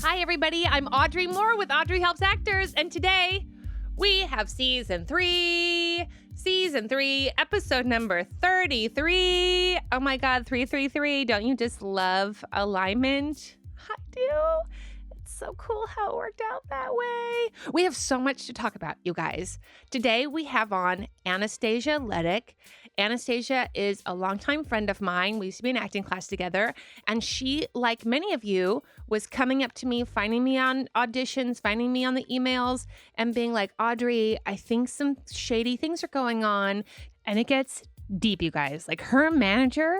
Hi, everybody. I'm Audrey Moore with Audrey Helps Actors, and today we have season three, episode number 33. Oh my God, 333. Don't you just love alignment? I do. It's so cool how it worked out that way. We have so much to talk about, you guys. Today we have on Anastasia Leddick. Anastasia is a longtime friend of mine. We used to be in acting class together. And she, like many of you, was coming up to me, finding me on auditions, finding me on the emails, and being like, Audrey, I think some shady things are going on. And it gets deep, you guys. Like, her manager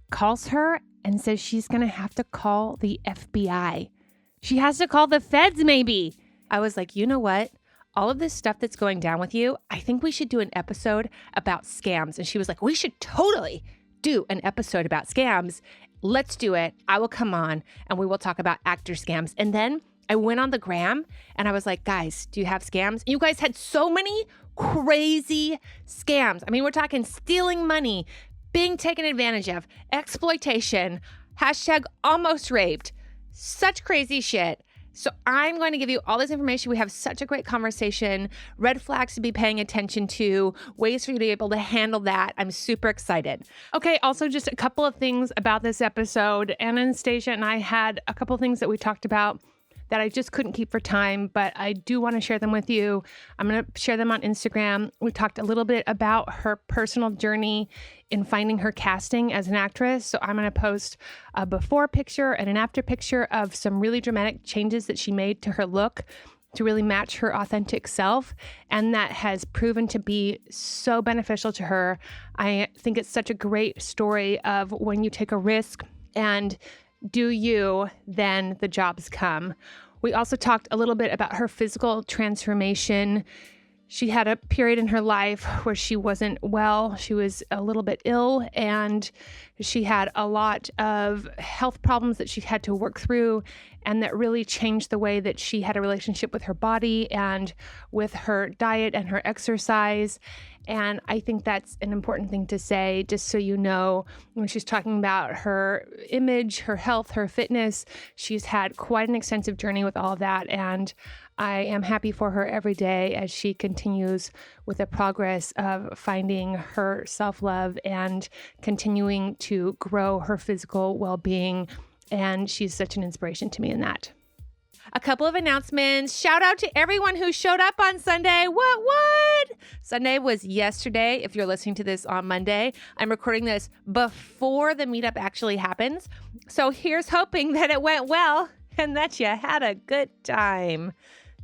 calls her and says she's going to have to call the FBI. She has to call the feds, maybe. I was like, you know what? All of this stuff that's going down with you, I think we should do an episode about scams. And she was like, we should totally do an episode about scams. Let's do it. I will come on and we will talk about actor scams. And then I went on the gram and I was like, guys, do you have scams? You guys had so many crazy scams. I mean, we're talking stealing money, being taken advantage of, exploitation, hashtag almost raped, such crazy shit. So I'm going to give you all this information. We have such a great conversation, red flags to be paying attention to, ways for you to be able to handle that. I'm super excited. Okay, also just a couple of things about this episode. Anastasia and I had a couple of things that we talked about that I just couldn't keep for time, but I do want to share them with you. I'm going to share them on Instagram. We talked a little bit about her personal journey in finding her casting as an actress. So I'm going to post a before picture and an after picture of some really dramatic changes that she made to her look to really match her authentic self. And that has proven to be so beneficial to her. I think it's such a great story of when you take a risk and do you, then the jobs come. We also talked a little bit about her physical transformation. She had a period in her life where she wasn't well. She was a little bit ill and she had a lot of health problems that she had to work through, and that really changed the way that she had a relationship with her body and with her diet and her exercise. And I think that's an important thing to say, just so you know, when she's talking about her image, her health, her fitness, she's had quite an extensive journey with all of that. And I am happy for her every day as she continues with the progress of finding her self-love and continuing to grow her physical well-being. And she's such an inspiration to me in that. A couple of announcements. Shout out to everyone who showed up on Sunday. What? Sunday was yesterday. If you're listening to this on Monday, I'm recording this before the meetup actually happens. So here's hoping that it went well and that you had a good time.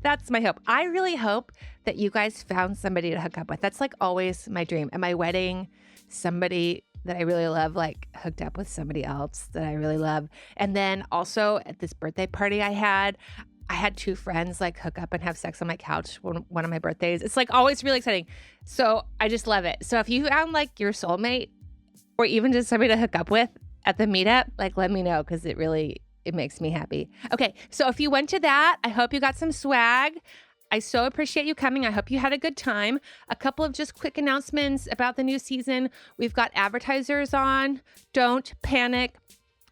That's my hope. I really hope that you guys found somebody to hook up with. That's like always my dream. At my wedding, somebody that I really love, like, hooked up with somebody else that I really love. And then also at this birthday party I had two friends like hook up and have sex on my couch one of my birthdays. It's like always really exciting. So I just love it. So if you found like your soulmate or even just somebody to hook up with at the meetup, like, let me know, because it makes me happy. Okay, so if you went to that, I hope you got some swag. I so appreciate you coming. I hope you had a good time. A couple of just quick announcements about the new season. We've got advertisers on. Don't panic.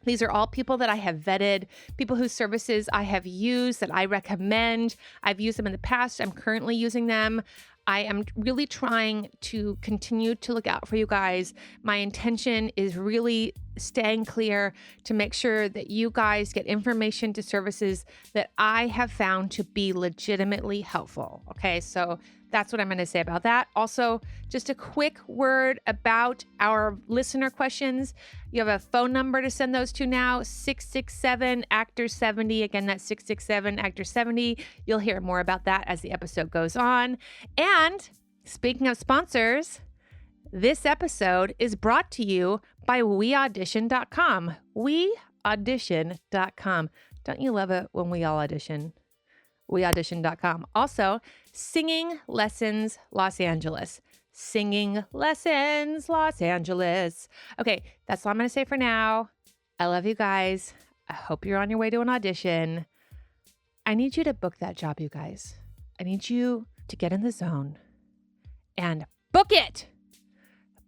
These are all people that I have vetted, people whose services I have used, that I recommend. I've used them in the past. I'm currently using them. I am really trying to continue to look out for you guys. My intention is really staying clear to make sure that you guys get information to services that I have found to be legitimately helpful. Okay, so that's what I'm going to say about that. Also, just a quick word about our listener questions. You have a phone number to send those to now, 667-ACTOR-70. Again, that's 667-ACTOR-70. You'll hear more about that as the episode goes on. And speaking of sponsors, this episode is brought to you by WeAudition.com. WeAudition.com. Don't you love it when we all audition? WeAudition.com. Also, Singing Lessons Los Angeles. Singing Lessons Los Angeles. Okay, that's all I'm going to say for now. I love you guys. I hope you're on your way to an audition. I need you to book that job, you guys. I need you to get in the zone and book it.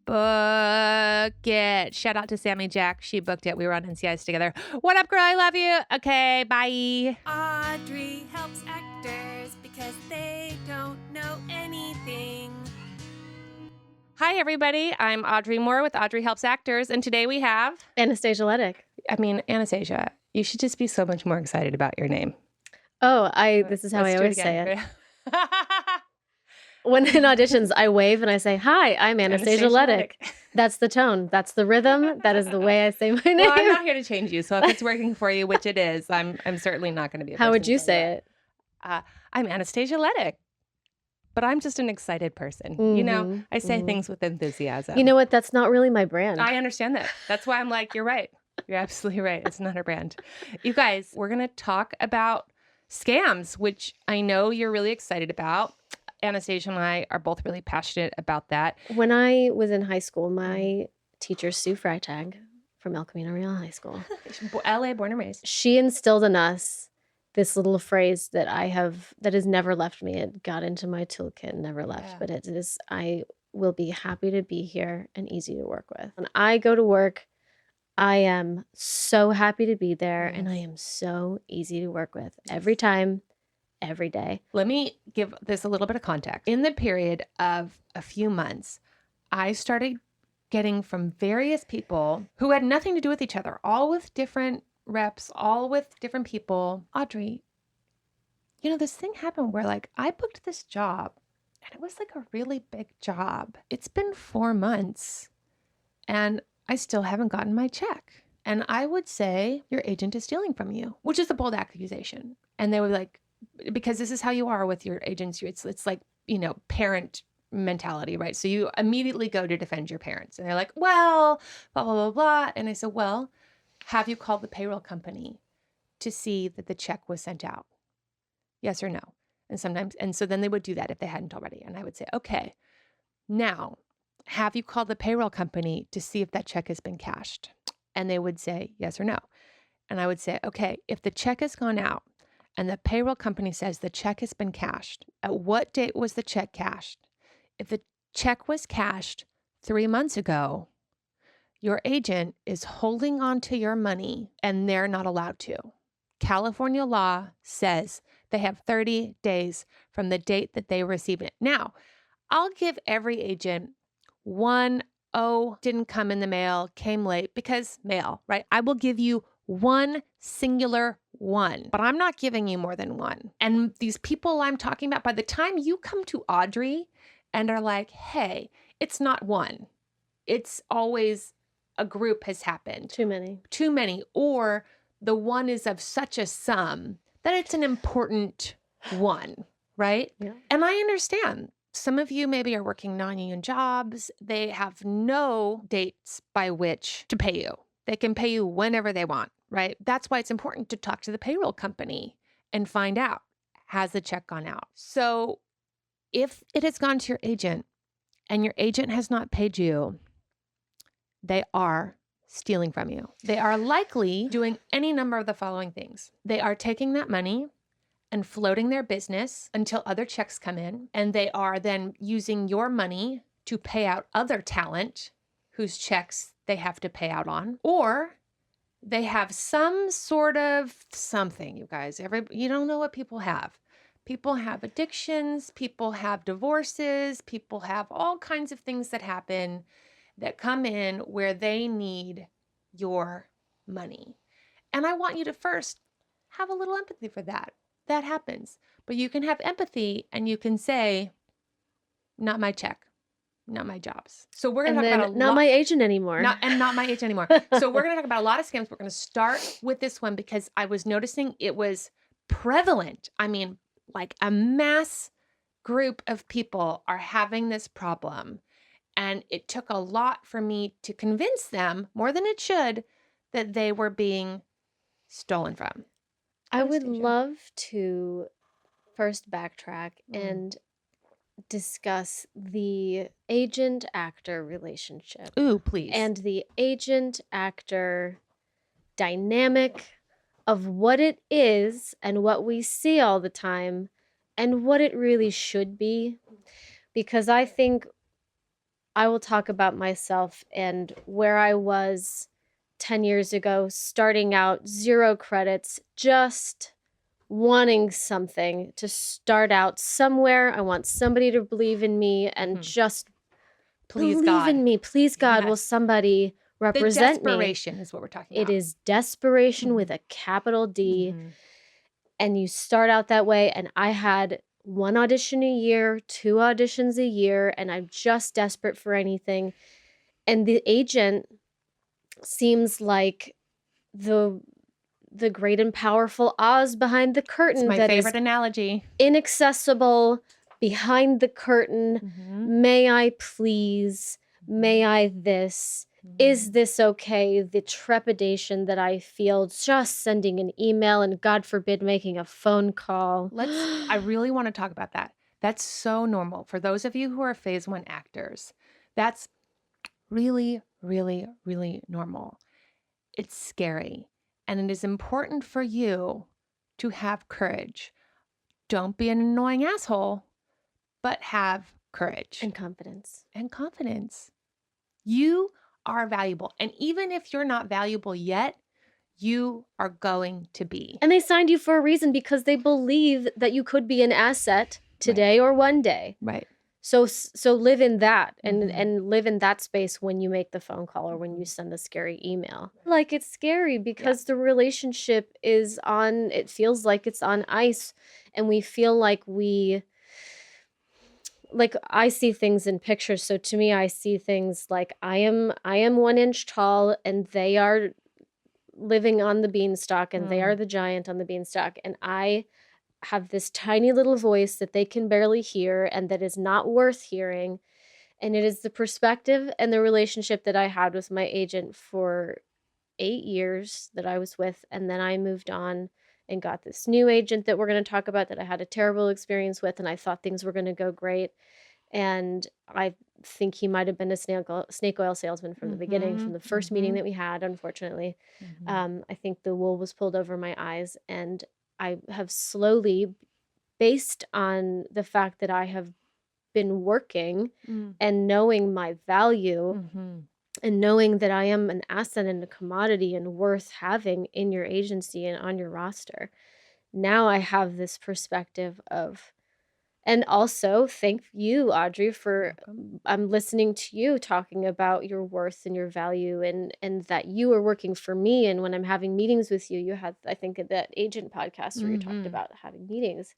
book it. Shout out to Sammy Jack. She booked it. We were on NCIS together. What up, girl? I love you. Okay, bye. Audrey helps actors because they don't know anything. Hi, everybody. I'm Audrey Moore with Audrey Helps Actors, and today we have Anastasia Leddick. I mean, Anastasia, you should just be so much more excited about your name. Oh, this is how Let's I do always again. say it. When in auditions, I wave and I say, "Hi, I'm Anastasia Leddick." That's the tone. That's the rhythm. That is the way I say my name. Well, I'm not here to change you, so if it's working for you, which it is, I'm certainly not going to be. How would you say it? I'm Anastasia Leddick, but I'm just an excited person. Mm-hmm, you know, I say things with enthusiasm. You know what? That's not really my brand. I understand that. That's why I'm like, you're right. You're absolutely right. It's not our brand. You guys, we're going to talk about SCAMS, which I know you're really excited about. Anastasia and I are both really passionate about that. When I was in high school, my teacher, Sue Freitag from El Camino Real High School, LA, born and raised. She instilled in us this little phrase that has never left me. It got into my toolkit and never left. Yeah. But it is, I will be happy to be here and easy to work with. When I go to work, I am so happy to be there, and I am so easy to work with every time, every day. Let me give this a little bit of context. In the period of a few months, I started getting from various people who had nothing to do with each other, all with different reps, all with different people. Audrey, you know, this thing happened where like I booked this job and it was like a really big job. It's been 4 months and I still haven't gotten my check. And I would say your agent is stealing from you, which is a bold accusation. And they were like, because this is how you are with your agents. It's like, you know, parent mentality, right? So you immediately go to defend your parents. And they're like, well, blah, blah, blah, blah. And I said, well, have you called the payroll company to see that the check was sent out? Yes or no? And so then they would do that if they hadn't already. And I would say, okay, now, have you called the payroll company to see if that check has been cashed? And they would say yes or no. And I would say, okay, if the check has gone out and the payroll company says the check has been cashed, at what date was the check cashed? If the check was cashed 3 months ago, your agent is holding on to your money and they're not allowed to. California law says they have 30 days from the date that they receive it. Now, I'll give every agent one, oh, didn't come in the mail, came late because mail, right? I will give you one singular one, but I'm not giving you more than one. And these people I'm talking about, by the time you come to Audrey and are like, hey, it's not one. It's always a group has happened. Too many. Or the one is of such a sum that it's an important one, right? Yeah. And I understand. Some of you maybe are working non-union jobs. They have no dates by which to pay you. They can pay you whenever they want, right? That's why it's important to talk to the payroll company and find out, has the check gone out? So if it has gone to your agent and your agent has not paid you, they are stealing from you. They are likely doing any number of the following things. They are taking that money and floating their business until other checks come in. And they are then using your money to pay out other talent whose checks they have to pay out on. Or they have some sort of something, you guys. You don't know what people have. People have addictions. People have divorces. People have all kinds of things that happen that come in where they need your money. And I want you to first have a little empathy for that. That happens. But you can have empathy and you can say, not my check, not my jobs. So we're going to talk about not my agent anymore. Not my agent anymore. So we're going to talk about a lot of scams. We're going to start with this one because I was noticing it was prevalent. I mean, like a mass group of people are having this problem. And it took a lot for me to convince them, more than it should, that they were being stolen from. I would love to first backtrack and discuss the agent-actor relationship. Ooh, please. And the agent-actor dynamic of what it is and what we see all the time and what it really should be. Because I think I will talk about myself and where I was 10 years ago, starting out 0 credits, just wanting something to start out somewhere. I want somebody to believe in me and just Please believe God. in me. Please God, will Yes. somebody The represent me? desperation is what we're talking It about. is desperation with a capital D. Mhm. And you start out that way. And I had 1 audition a year, 2 auditions a year, and I'm just desperate for anything. And the agent seems like the great and powerful Oz behind the It's curtain my that is favorite analogy. inaccessible, behind the curtain. Mhm. May I please? May I this? Is this okay? The trepidation that I feel just sending an email and, God forbid, making a phone call. I really want to talk about that. That's so normal. For those of you who are phase 1 actors, that's really, really, really normal. It's scary. And it is important for you to have courage. Don't be an annoying asshole, but have courage And confidence. and confidence. You are valuable. And even if you're not valuable yet, you are going to be. And they signed you for a reason because they believe that you could be an asset today or one day. Right. So live in that and Mhm. and live in that space when you make the phone call or when you send the scary email. Like, it's scary because the relationship is on, it feels like it's on ice, and we feel like I see things in pictures. So to me, I see things like I am 1 inch tall and they are living on the beanstalk and they are the giant on the beanstalk, and I have this tiny little voice that they can barely hear and that is not worth hearing. And it is the perspective and the relationship that I had with my agent for 8 years that I was with. And then I moved on and got this new agent that we're going to talk about that I had a terrible experience with. And I thought things were going to go great. And I think he might have been a snake oil salesman from the beginning, from the first meeting that we had, unfortunately. I think the wool was pulled over my eyes. And I have slowly, based on the fact that I have been working and knowing my value and knowing that I am an asset and a commodity and worth having in your agency and on your roster. Now I have this perspective of, and also thank you, Audrey, for I'm listening to you talking about your worth and your value and that you are working for me. And when I'm having meetings with you, you had, I think, that agent podcast where you talked about having meetings.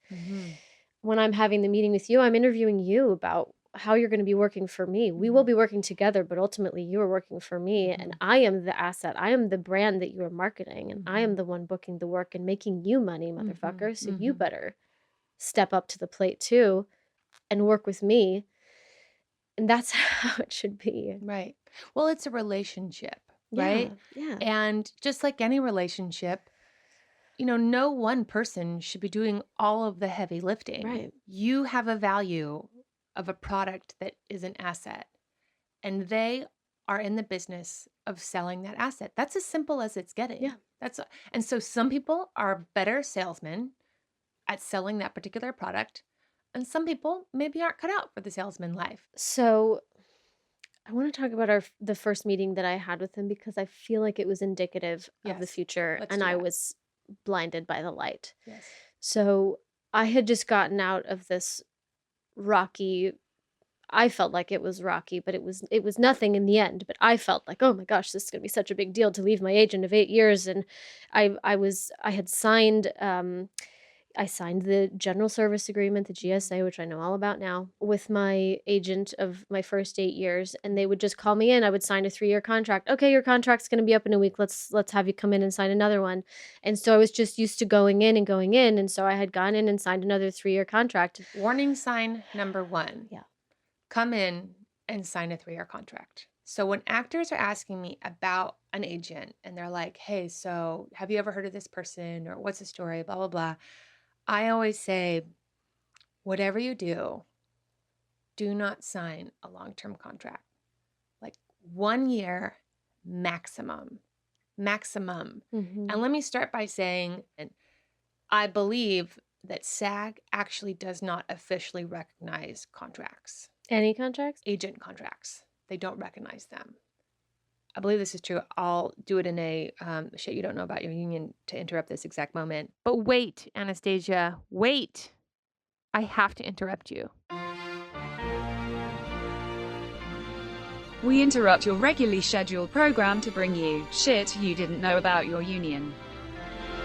When I'm having the meeting with you, I'm interviewing you about how you're going to be working for me. We will be working together, but ultimately you are working for me, and I am the asset. I am the brand that you are marketing, and I am the one booking the work and making you money, motherfucker. So you better step up to the plate too and work with me. And that's how it should be. Right. Well, it's a relationship, right? Yeah. And just like any relationship, no one person should be doing all of the heavy lifting. Right. You have a value of a product that is an asset, and they are in the business of selling that asset. That's as simple as it's getting. Yeah. And so some people are better salesmen at selling that particular product, and some people maybe aren't cut out for the salesman life. So I want to talk about the first meeting that I had with him because I feel like it was indicative of the Yes, future, let's and do I that. was blinded by the light. Yes. So I had just gotten out of this rocky, I felt like it was rocky, but it was nothing in the end. But I felt like, oh my gosh, this is gonna be such a big deal to leave my agent of 8 years. And I had signed I signed the general service agreement, the GSA, which I know all about now, with my agent of my first 8 years, and they would just call me in. I would sign a 3-year contract. Okay, your contract's going to be up in a week. Let's have you come in and sign another one. And so I was just used to going in, and so I had gone in and signed another 3-year contract. Warning sign number 1. Yeah. Come in and sign a 3-year contract. So when actors are asking me about an agent and they're like, hey, so have you ever heard of this person, or what's the story, blah, blah, blah, I always say, whatever you do not sign a long-term contract. Like 1 year maximum. Mm-hmm. And let me start by saying, I believe that SAG actually does not officially recognize contracts. Any contracts? Agent contracts. they don't recognize them. I believe this is true. I'll do it in a shit you don't know about your union to interrupt this exact moment. But wait, Anastasia, wait. I have to interrupt you. We interrupt your regularly scheduled program to bring you shit you didn't know about your union.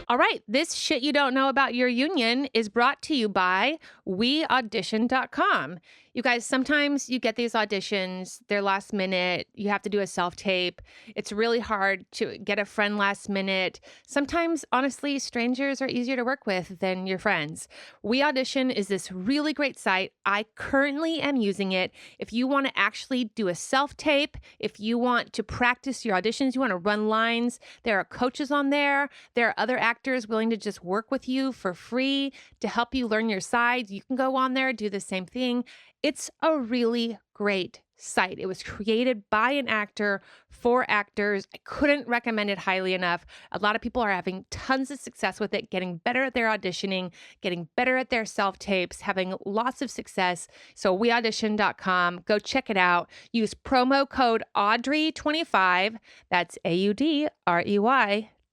All right, this shit you don't know about your union is brought to you by weaudition.com. You guys, sometimes you get these auditions, they're last minute, you have to do a self-tape. It's really hard to get a friend last minute. Sometimes, honestly, strangers are easier to work with than your friends. We Audition is this really great site. I currently am using it. If you want to actually do a self-tape, if you want to practice your auditions, you want to run lines, there are coaches on there. There are other actors willing to just work with you for free to help you learn your sides. You can go on there, do the same thing. It's a really great site. It was created by an actor for actors. I couldn't recommend it highly enough. A lot of people are having tons of success with it, getting better at their auditioning, getting better at their self-tapes, having lots of success. So weaudition.com, go check it out. Use promo code Audrey25. That's AUDREY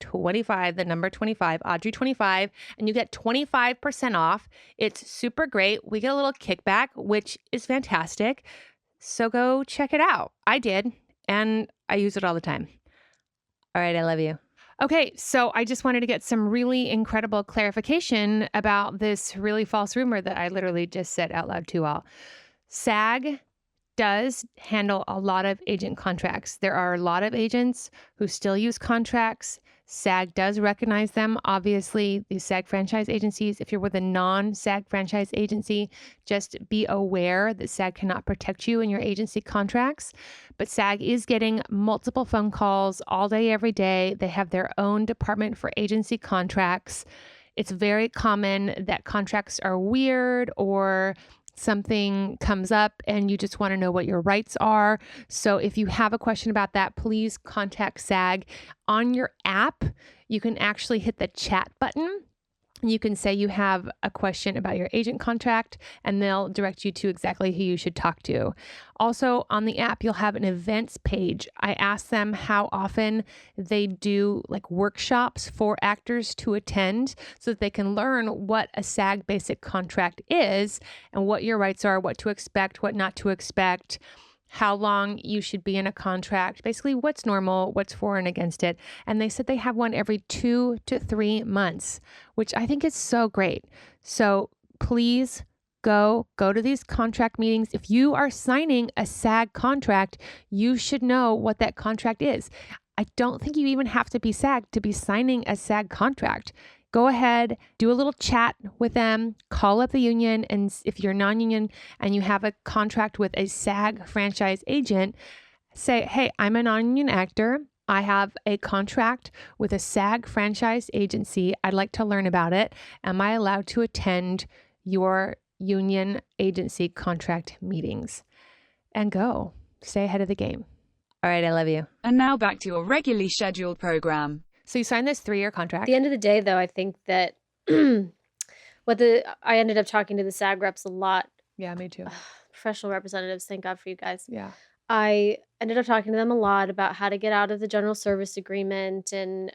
25, the number 25, Audrey 25, and you get 25% off. It's super great. We get a little kickback, which is fantastic. So go check it out. I did, and I use it all the time. All right, I love you. Okay, so I just wanted to get some really incredible clarification about this really false rumor that I literally just said out loud to all. SAG does handle a lot of agent contracts. There are a lot of agents who still use contracts. SAG does recognize them. Obviously, these SAG franchise agencies, if you're with a non-SAG franchise agency, just be aware that SAG cannot protect you in your agency contracts. But SAG is getting multiple phone calls all day, every day. They have their own department for agency contracts. It's very common that contracts are weird or something comes up and you just want to know what your rights are. So if you have a question about that, please contact SAG. On your app, you can actually hit the chat button. You can say you have a question about your agent contract and they'll direct you to exactly who you should talk to. Also on the app, you'll have an events page. I asked them how often they do like workshops for actors to attend so that they can learn what a SAG basic contract is and what your rights are, what to expect, what not to expect, how long you should be in a contract, basically what's normal, what's for and against it. And they said they have one every 2 to 3 months, which I think is so great. So please go to these contract meetings. If you are signing a SAG contract, you should know what that contract is. I don't think you even have to be SAG to be signing a SAG contract. Go ahead, do a little chat with them, call up the union, and if you're non-union and you have a contract with a SAG franchise agent, say, hey, I'm a non-union actor. I have a contract with a SAG franchise agency. I'd like to learn about it. Am I allowed to attend your union agency contract meetings? And go. Stay ahead of the game. All right, I love you. And now back to your regularly scheduled program. So you signed this 3-year contract. At the end of the day, though, I think that I ended up talking to the SAG reps a lot. Yeah, me too. Professional representatives, thank God for you guys. Yeah. I ended up talking to them a lot about how to get out of the general service agreement. And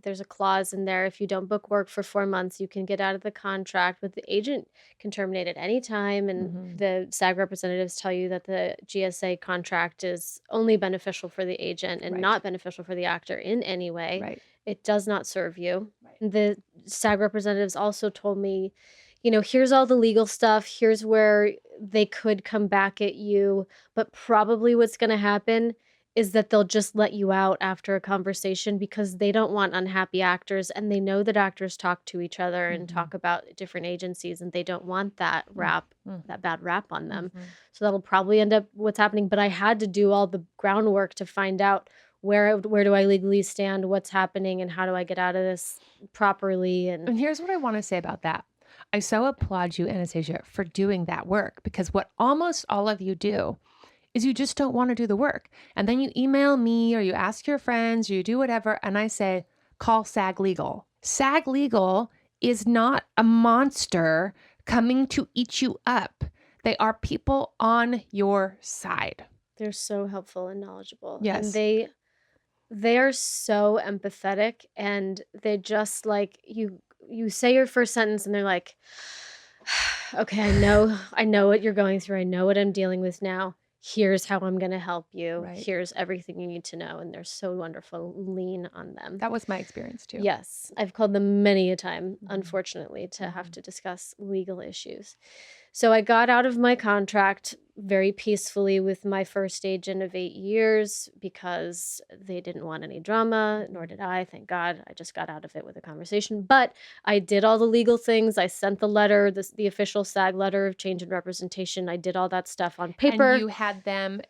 there's a clause in there. If you don't book work for 4 months, you can get out of the contract, but the agent can terminate at any time. And the SAG representatives tell you that the GSA contract is only beneficial for the agent and not beneficial for the actor in any way. Right. It does not serve you. Right. The SAG representatives also told me, here's all the legal stuff. Here's where they could come back at you. But probably what's going to happen is that they'll just let you out after a conversation because they don't want unhappy actors. And they know that actors talk to each other and talk about different agencies and they don't want that that bad rap on them. So that'll probably end up what's happening. But I had to do all the groundwork to find out where do I legally stand, what's happening, and how do I get out of this properly. And here's what I want to say about that. I so applaud you, Anastasia, for doing that work because what almost all of you do is you just don't want to do the work. And then you email me or you ask your friends or you do whatever. And I say, call SAG Legal. SAG Legal is not a monster coming to eat you up. They are people on your side. They're so helpful and knowledgeable. Yes. And they are so empathetic, and they just like you say your first sentence and they're like, okay, I know what you're going through. I know what I'm dealing with now. Here's how I'm going to help you. Right. Here's everything you need to know. And they're so wonderful. Lean on them. That was my experience too. Yes. I've called them many a time, Mhm. unfortunately, to have Mhm. to discuss legal issues. So I got out of my contract very peacefully with my first agent of 8 years because they didn't want any drama, nor did I. Thank God. I just got out of it with a conversation. But I did all the legal things. I sent the letter, the official SAG letter of change in representation. I did all that stuff on paper. And you had them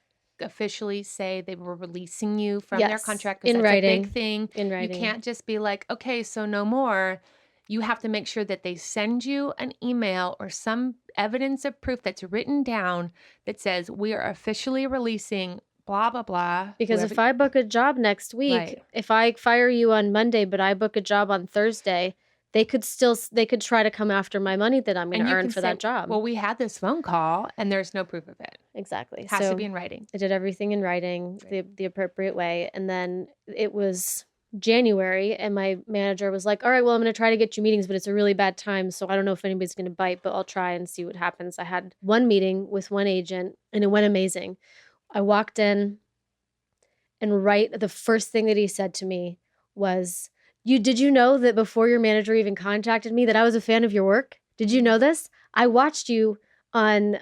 officially say they were releasing you from their Yes, contract, because in that's a writing. big thing. In You writing. can't just be like, okay, so no more. You have to make sure that they send you an email or some evidence of proof that's written down that says we are officially releasing blah, blah, blah. Because whoever- if I book a job next week, Right. if I fire you on Monday, but I book a job on Thursday, they could try to come after my money that I'm going and to you earn can for say, that job. well, we had this phone call and there's no proof of it. Exactly. It has to be in writing. I did everything in writing, Right. the appropriate way. And then it was January, and my manager was like, all right, well, I'm going to try to get you meetings, but it's a really bad time. So I don't know if anybody's going to bite, but I'll try and see what happens. I had one meeting with one agent, and it went amazing. I walked in, and the first thing that he said to me was, did you know that before your manager even contacted me that I was a fan of your work? Did you know this? I watched you on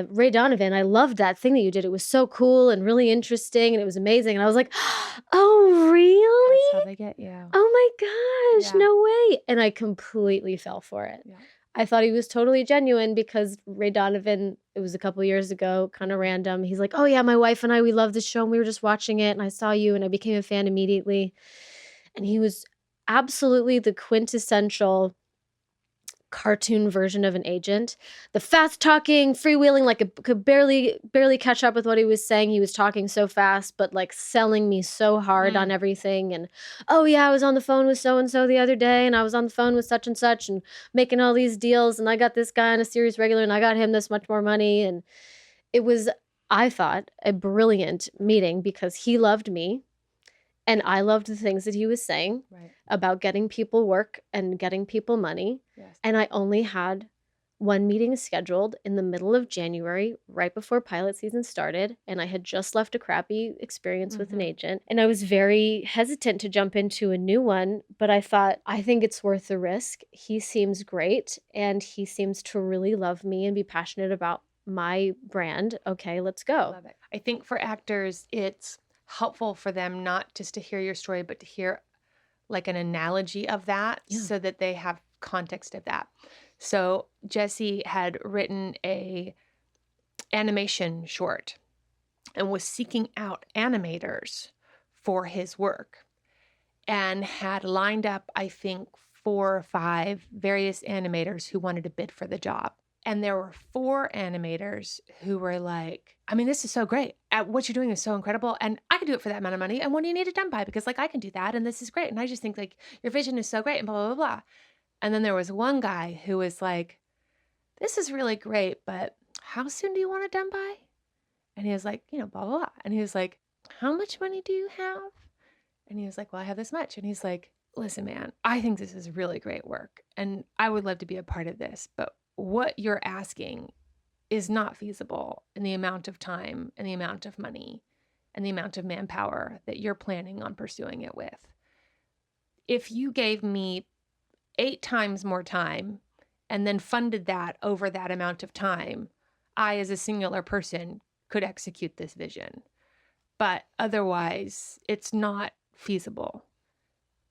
Ray Donovan. I loved that thing that you did. It was so cool and really interesting, and it was amazing. And I was like, oh, really? That's how they get you. Oh my gosh, Yeah. no way. And I completely fell for it. Yeah. I thought he was totally genuine because Ray Donovan, it was a couple years ago, kind of random. He's like, oh yeah, my wife and I, we love this show, and we were just watching it, and I saw you and I became a fan immediately. And he was absolutely the quintessential cartoon version of an agent. The fast talking, freewheeling, like could barely catch up with what he was saying. He was talking so fast, but like selling me so hard on everything. And oh yeah, I was on the phone with so and so the other day, and I was on the phone with such and such, and making all these deals, and I got this guy on a series regular, and I got him this much more money. And it was, I thought, a brilliant meeting because he loved me. And I loved the things that he was saying about getting people work and getting people money. Yes. And I only had one meeting scheduled in the middle of January, right before pilot season started. And I had just left a crappy experience with an agent. And I was very hesitant to jump into a new one. But I thought, I think it's worth the risk. He seems great. And he seems to really love me and be passionate about my brand. Okay, let's go. Love it. I think for actors, it's helpful for them not just to hear your story, but to hear like an analogy of that so that they have context of that. So Jesse had written a animation short and was seeking out animators for his work and had lined up, I think, 4 or 5 various animators who wanted to bid for the job. And there were 4 animators who were like, I mean, this is so great. What you're doing is so incredible. And I can do it for that amount of money. And when do you need it done by? Because like, I can do that. And this is great. And I just think like your vision is so great and blah, blah, blah, blah. And then there was one guy who was like, this is really great, but how soon do you want it done by? And he was like, blah, blah, blah. And he was like, how much money do you have? And he was like, well, I have this much. And he's like, listen, man, I think this is really great work. And I would love to be a part of this. But what you're asking is not feasible in the amount of time and the amount of money and the amount of manpower that you're planning on pursuing it with. If you gave me 8 times more time and then funded that over that amount of time, I, as a singular person, could execute this vision. But otherwise, it's not feasible.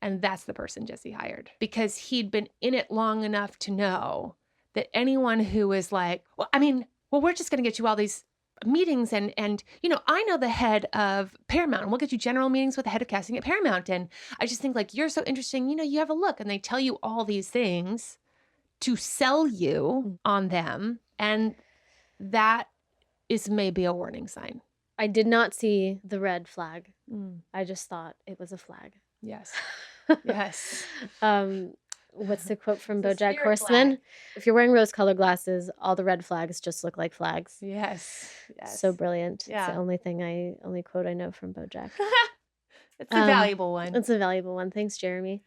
And that's the person Jesse hired because he'd been in it long enough to know that anyone who is like, we're just going to get you all these meetings and I know the head of Paramount, and we'll get you general meetings with the head of casting at Paramount. And I just think like, you're so interesting, you have a look. And they tell you all these things to sell you on them. And that is maybe a warning sign. I did not see the red flag. I just thought it was a flag. Yes. Yes. What's the quote from It's a BoJack spirit Horseman? flag. If you're wearing rose-colored glasses, all the red flags just look like flags. Yes. Yes. So brilliant. Yeah. It's the only quote I know from BoJack. It's a valuable one. It's a valuable one. Thanks, Jeremy.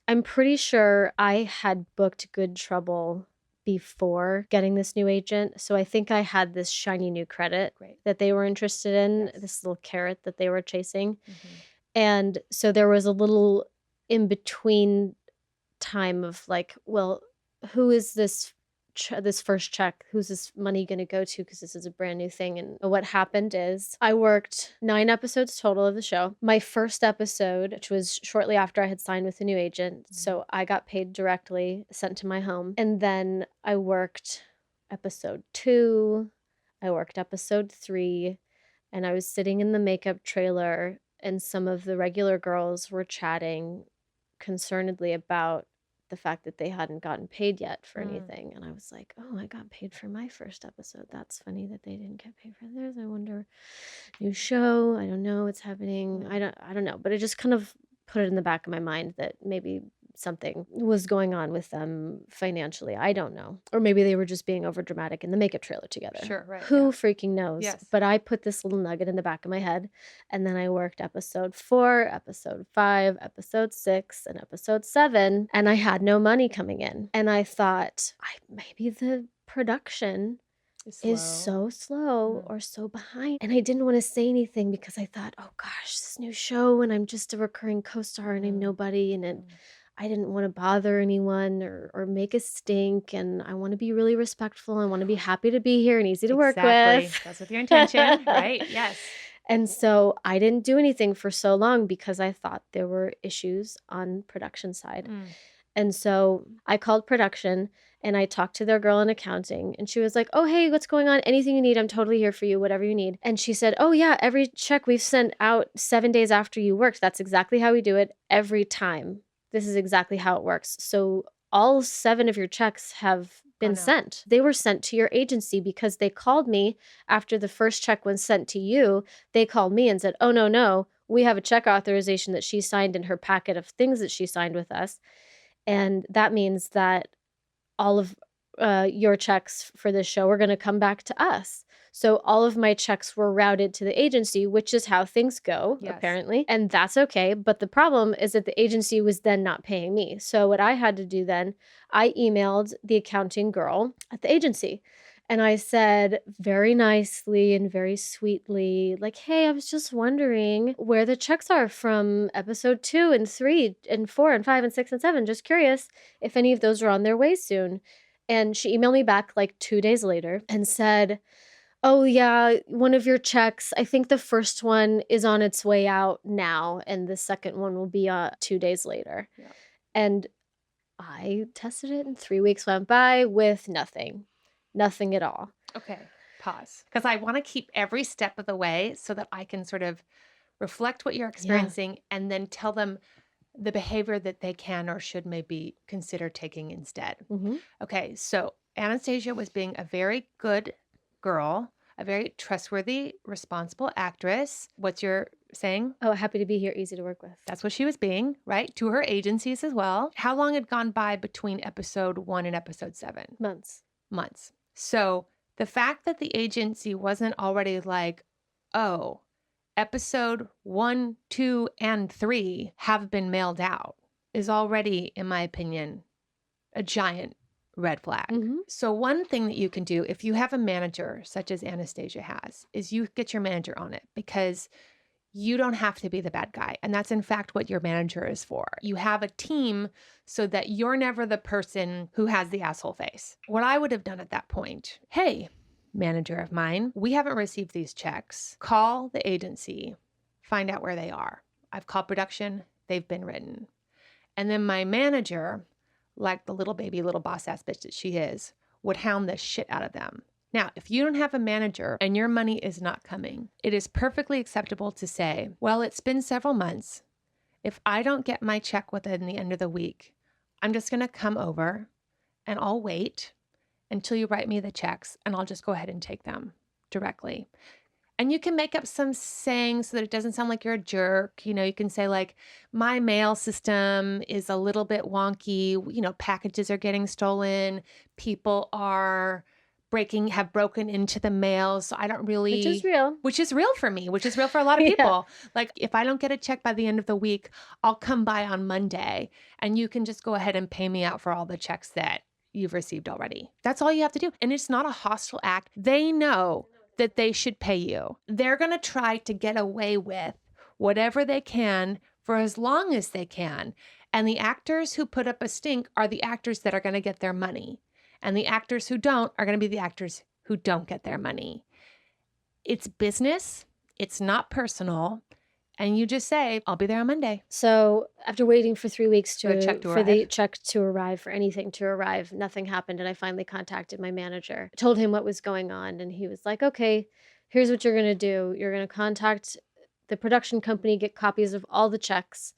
I'm pretty sure I had booked Good Trouble before getting this new agent. So I think I had this shiny new credit that they were interested in, this little carrot that they were chasing. And so there was a little in between time of like, well, who is this this first check? Who's this money going to go to? Because this is a brand new thing. And what happened is I worked 9 episodes total of the show. My first episode, which was shortly after I had signed with a new agent. So I got paid directly, sent to my home. And then I worked episode 2. I worked episode 3. And I was sitting in the makeup trailer and some of the regular girls were chatting concernedly about the fact that they hadn't gotten paid yet for anything. And I was like, oh, I got paid for my first episode. That's funny that they didn't get paid for theirs. I wonder, new show. I don't know what's happening. I don't know. But it just kind of put it in the back of my mind that maybe something was going on with them financially. I don't know. Or maybe they were just being over dramatic in the makeup trailer together. Sure, right. Who freaking knows? Yes. But I put this little nugget in the back of my head. And then I worked episode 4, episode 5, episode 6, and episode 7. And I had no money coming in. And I thought, maybe the production is so slow or so behind. And I didn't want to say anything because I thought, oh gosh, this new show and I'm just a recurring co-star and I'm nobody. And I didn't want to bother anyone or make a stink. And I want to be really respectful. I want to be happy to be here and easy to work with. That's with your intention, right? Yes. And so I didn't do anything for so long because I thought there were issues on production side. And so I called production and I talked to their girl in accounting and she was like, oh, hey, what's going on? Anything you need, I'm totally here for you, whatever you need. And she said, oh yeah, every check we've sent out 7 days after you worked. That's exactly how we do it every time. This is exactly how it works. So all 7 of your checks have been sent. They were sent to your agency because they called me after the first check was sent to you. They called me and said, oh, no, we have a check authorization that she signed in her packet of things that she signed with us. And that means that all of your checks for this show are going to come back to us. So all of my checks were routed to the agency, which is how things go, apparently. And that's okay. But the problem is that the agency was then not paying me. So what I had to do then, I emailed the accounting girl at the agency. And I said very nicely and very sweetly, like, hey, I was just wondering where the checks are from episode 2 and 3 and 4 and 5 and 6 and 7. Just curious if any of those are on their way soon. And she emailed me back like 2 days later and said, oh yeah, one of your checks, I think the first one is on its way out now. And the second one will be 2 days later. Yeah. And I tested it and 3 weeks went by with nothing at all. Okay, pause. Because I want to keep every step of the way so that I can sort of reflect what you're experiencing and then tell them the behavior that they can or should maybe consider taking instead. Okay, so Anastasia was being a very good girl, a very trustworthy, responsible actress. What's your saying? Oh, happy to be here, easy to work with. That's what she was being, right? To her agencies as well. How long had gone by between episode 1 and episode 7? Months. So the fact that the agency wasn't already like, oh, episode 1, 2, and 3 have been mailed out is already, in my opinion, a giant red flag. So one thing that you can do if you have a manager such as Anastasia has is you get your manager on it because you don't have to be the bad guy. And that's in fact what your manager is for. You have a team so that you're never the person who has the asshole face. What I would have done at that point, hey, manager of mine, we haven't received these checks. Call the agency, find out where they are. I've called production, they've been written. And then my manager, like the little boss ass bitch that she is, would hound the shit out of them. Now, if you don't have a manager and your money is not coming, it is perfectly acceptable to say, well, it's been several months. If I don't get my check within the end of the week, I'm just going to come over and I'll wait until you write me the checks and I'll just go ahead and take them directly. And you can make up some sayings so that it doesn't sound like you're a jerk. You know, you can say like, my mail system is a little bit wonky. You know, packages are getting stolen. People are have broken into the mail. So I don't really. Which is real. Which is real for me, which is real for a lot of people. Like if I don't get a check by the end of the week, I'll come by on Monday and you can just go ahead and pay me out for all the checks that you've received already. That's all you have to do. And it's not a hostile act. They know that they should pay you. They're going to try to get away with whatever they can for as long as they can. And the actors who put up a stink are the actors that are going to get their money. And the actors who don't are going to be the actors who don't get their money. It's business. It's not personal. And you just say, I'll be there on Monday. So after waiting for 3 weeks For the check to arrive, for anything to arrive, nothing happened. And I finally contacted my manager, told him what was going on. And he was like, okay, here's what you're going to do. You're going to contact the production company, get copies of all the checks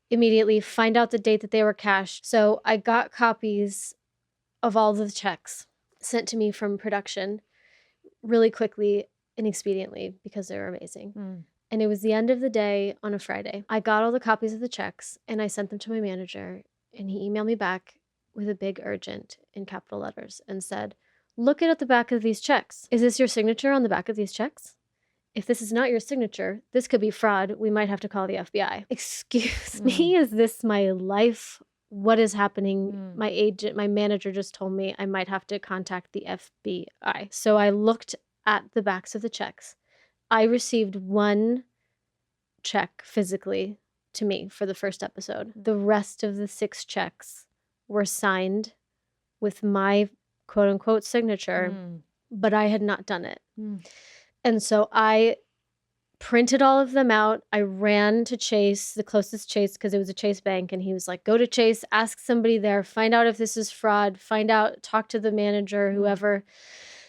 immediately, find out the date that they were cashed. So I got copies of all the checks sent to me from production really quickly and expediently because they were amazing. And it was the end of the day on a Friday. I got all the copies of the checks and I sent them to my manager, and he emailed me back with a big urgent in capital letters and said, look at the back of these checks. Is this your signature on the back of these checks? If this is not your signature, this could be fraud. We might have to call the FBI. Excuse me, is this my life? What is happening? My manager just told me I might have to contact the FBI. So I looked at the backs of the checks. I received one check physically to me for the first episode. The rest of the 6 checks were signed with my quote unquote signature, but I had not done it. And so I printed all of them out. I ran to Chase, the closest Chase, because it was a Chase bank. And he was like, go to Chase, ask somebody there, find out if this is fraud, talk to the manager, whoever.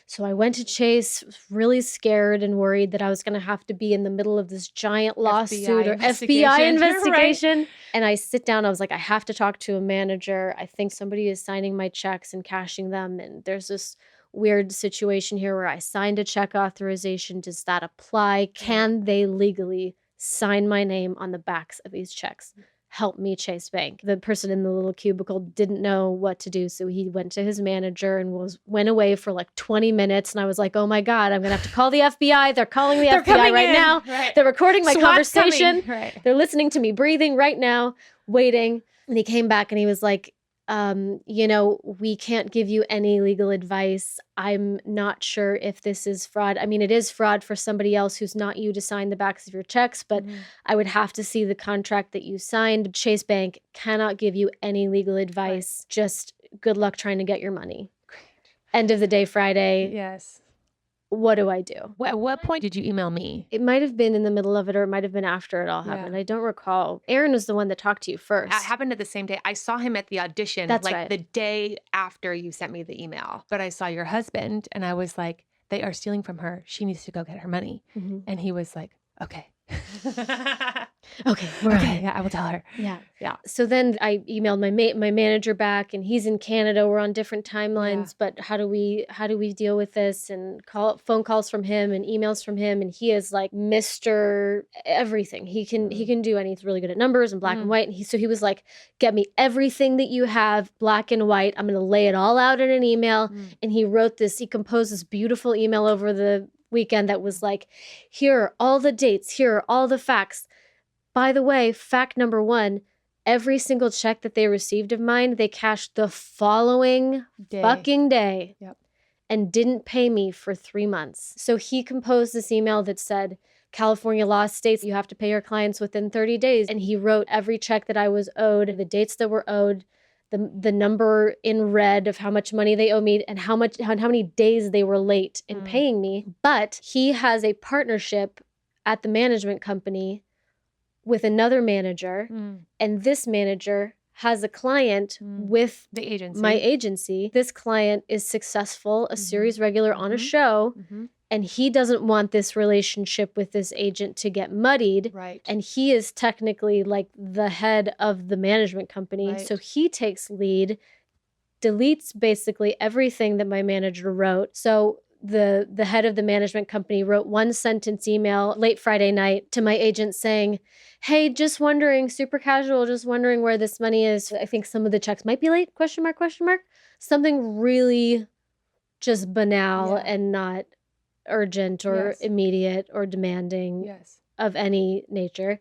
So I went to Chase, really scared and worried that I was going to have to be in the middle of this giant lawsuit or FBI investigation. Right. And I sit down, I was like, I have to talk to a manager. I think somebody is signing my checks and cashing them. And there's this weird situation here where I signed a check authorization. Does that apply? Can they legally sign my name on the backs of these checks? Help me, Chase Bank. The person in the little cubicle didn't know what to do. So he went to his manager and went away for like 20 minutes. And I was like, oh my God, I'm going to have to call the FBI. They're calling the FBI right now. Right. They're recording my conversation. Right. They're listening to me breathing right now, waiting. And he came back and he was like, we can't give you any legal advice. I'm not sure if this is fraud. I mean, it is fraud for somebody else who's not you to sign the backs of your checks, but I would have to see the contract that you signed. Chase Bank cannot give you any legal advice. Right. Just good luck trying to get your money. Great. End of the day, Friday. Yes. What do I do? At what point did you email me? It might have been in the middle of it, or it might have been after it all happened. I don't recall. Aaron was the one that talked to you first. It happened at the same day. I saw him at the audition, the day after you sent me the email. But I saw your husband and I was like, they are stealing from her. She needs to go get her money. And he was like, okay. Okay, we're okay. Yeah, I will tell her. Yeah. So then I emailed my manager back, and he's in Canada. We're on different timelines, but how do we deal with this? And phone calls from him and emails from him, and he is like Mr. Everything. He can do, and he's really good at numbers and black and white. And he was like, get me everything that you have, black and white. I'm gonna lay it all out in an email. And he composed this beautiful email over the weekend that was like, here are all the dates, here are all the facts. By the way, fact number 1, every single check that they received of mine, they cashed the following fucking day and didn't pay me for 3 months. So he composed this email that said, California law states you have to pay your clients within 30 days. And he wrote every check that I was owed, the dates that were owed, the number in red of how much money they owe me and how many days they were late in paying me. But he has a partnership at the management company with another manager, and this manager has a client with the agency. My agency. This client is successful, a series regular on a show, and he doesn't want this relationship with this agent to get muddied. Right. And he is technically like the head of the management company. Right. So he takes lead, deletes basically everything that my manager wrote. So the head of the management company wrote one sentence email late Friday night to my agent saying, hey, just wondering, super casual, just wondering where this money is. I think some of the checks might be late, question mark. Something really just banal and not urgent or immediate or demanding of any nature.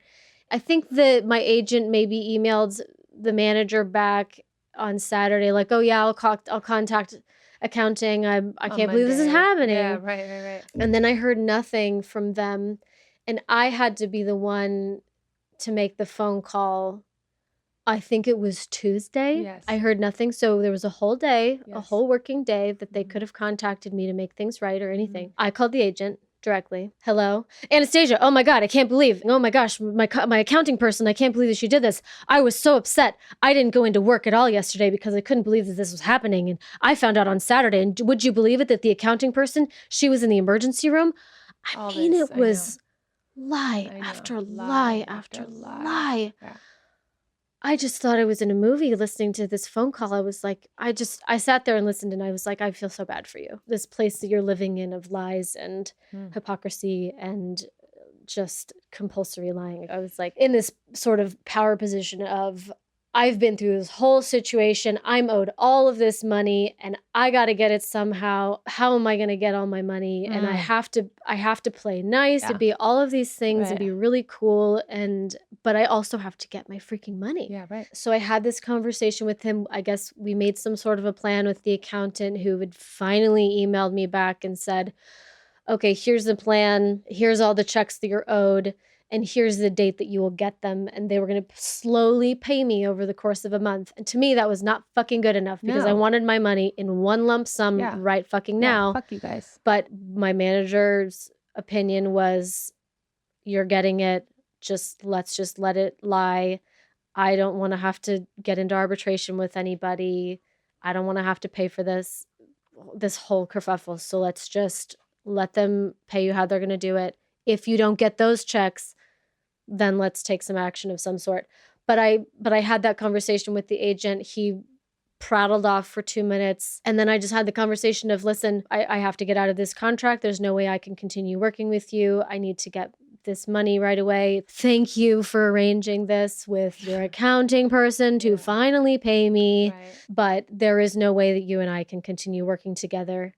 I think that my agent maybe emailed the manager back on Saturday, like, oh yeah, I'll contact accounting. I can't believe this is happening. Yeah, right. And then I heard nothing from them. And I had to be the one to make the phone call. I think it was Tuesday. Yes. I heard nothing. So there was a whole day, a Yes. whole working day that they could have contacted me to make things right or anything. I called the agent directly. Hello, Anastasia. Oh my God, I can't believe. Oh my gosh, my accounting person. I can't believe that she did this. I was so upset. I didn't go into work at all yesterday because I couldn't believe that this was happening. And I found out on Saturday. And would you believe it that the accounting person, she was in the emergency room? It was lie after lie after lie. Yeah. I just thought I was in a movie listening to this phone call. I was like, I sat there and listened and I was like, I feel so bad for you. This place that you're living in of lies and hypocrisy and just compulsory lying. I was like in this sort of power position of, I've been through this whole situation. I'm owed all of this money and I got to get it somehow. How am I going to get all my money? And I have to play nice and be all of these things and be really cool. But I also have to get my freaking money. Yeah, right. So I had this conversation with him. I guess we made some sort of a plan with the accountant who had finally emailed me back and said, okay, here's the plan. Here's all the checks that you're owed. And here's the date that you will get them. And they were going to slowly pay me over the course of a month. And to me, that was not fucking good enough because I wanted my money in one lump sum right fucking now. Fuck you guys. But my manager's opinion was, you're getting it. Let's just let it lie. I don't want to have to get into arbitration with anybody. I don't want to have to pay for this whole kerfuffle. So let's just let them pay you how they're going to do it. If you don't get those checks, then let's take some action of some sort. But I had that conversation with the agent. He prattled off for 2 minutes. And then I just had the conversation of, listen, I have to get out of this contract. There's no way I can continue working with you. I need to get this money right away. Thank you for arranging this with your accounting person to finally pay me. Right. But there is no way that you and I can continue working together.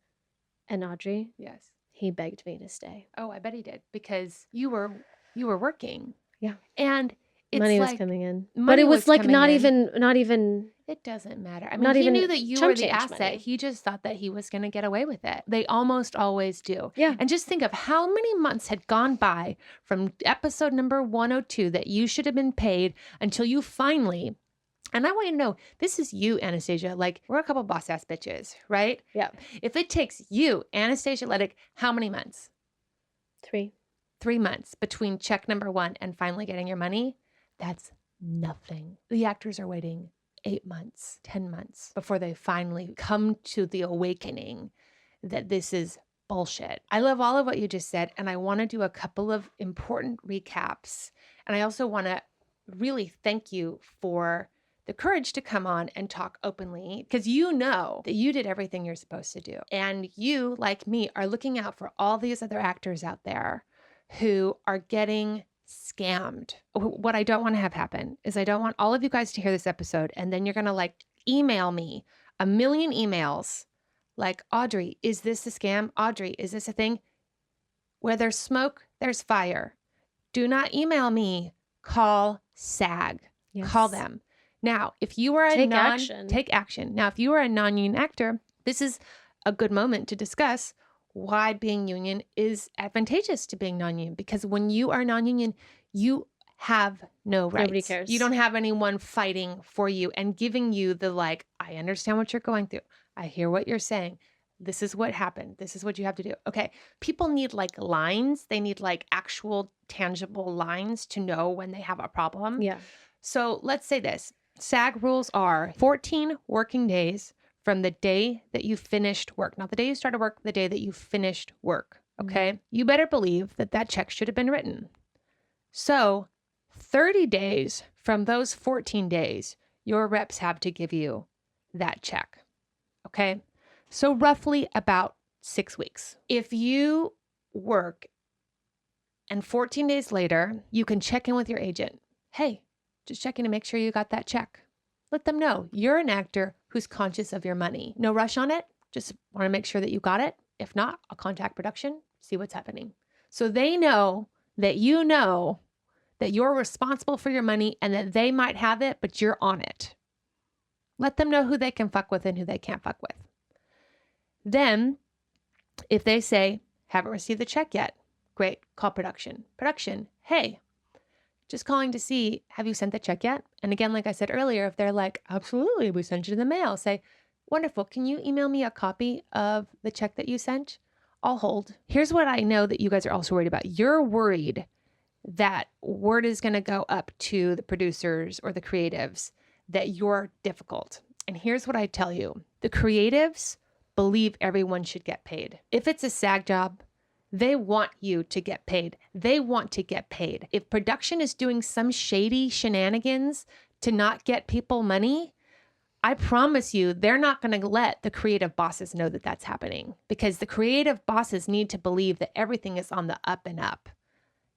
And Audrey? Yes. He begged me to stay. Oh, I bet he did because you were working. Yeah. And it's money like, was coming in. money But it was was like coming not in. even It doesn't matter. I mean, Not he even knew that you chump were the change asset. money. He just thought that he was going to get away with it. They almost always do. Yeah. And just think of how many months had gone by from episode number 102 that you should have been paid until you finally. And I want you to know, this is you, Anastasia. Like, we're a couple boss ass bitches, right? Yeah. If it takes you, Anastasia Leddick, how many months? 3. 3 months between check number 1 and finally getting your money, that's nothing. The actors are waiting 8 months, 10 months before they finally come to the awakening that this is bullshit. I love all of what you just said, and I want to do a couple of important recaps. And I also want to really thank you for the courage to come on and talk openly, because you know that you did everything you're supposed to do. And you, like me, are looking out for all these other actors out there who are getting scammed. What I don't want to have happen is I don't want all of you guys to hear this episode and then you're going to like email me a million emails like, Audrey, is this a scam? Audrey, is this a thing? Where there's smoke, there's fire. Do not email me. Call SAG. Yes. Call them. Now, if you are Take action. Take action. Now, if you are a non-union actor, this is a good moment to discuss why being union is advantageous to being non-union. Because when you are non-union, you have no rights. Nobody cares. You don't have anyone fighting for you and giving you the like, I understand what you're going through. I hear what you're saying. This is what happened. This is what you have to do. Okay. People need like lines. They need like actual tangible lines to know when they have a problem. Yeah. So let's say this. SAG rules are 14 working days from the day that you finished work. Not the day you started work, the day that you finished work. Okay. Mm-hmm. You better believe that that check should have been written. So 30 days from those 14 days, your reps have to give you that check. Okay. So roughly about 6 weeks. If you work and 14 days later, you can check in with your agent. Hey, just checking to make sure you got that check. Let them know you're an actor who's conscious of your money. No rush on it. Just want to make sure that you got it. If not, I'll contact production, see what's happening. So they know that you know that you're responsible for your money and that they might have it, but you're on it. Let them know who they can fuck with and who they can't fuck with. Then, if they say, haven't received the check yet, great, call production. Production, hey, just calling to see, have you sent the check yet? And again, like I said earlier, if they're like, absolutely, we sent you the mail, say, wonderful, can you email me a copy of the check that you sent? I'll hold. Here's what I know that you guys are also worried about. You're worried that word is going to go up to the producers or the creatives that you're difficult. And here's what I tell you. The creatives believe everyone should get paid. If it's a SAG job, they want you to get paid. They want to get paid. If production is doing some shady shenanigans to not get people money, I promise you, they're not going to let the creative bosses know that that's happening, because the creative bosses need to believe that everything is on the up and up,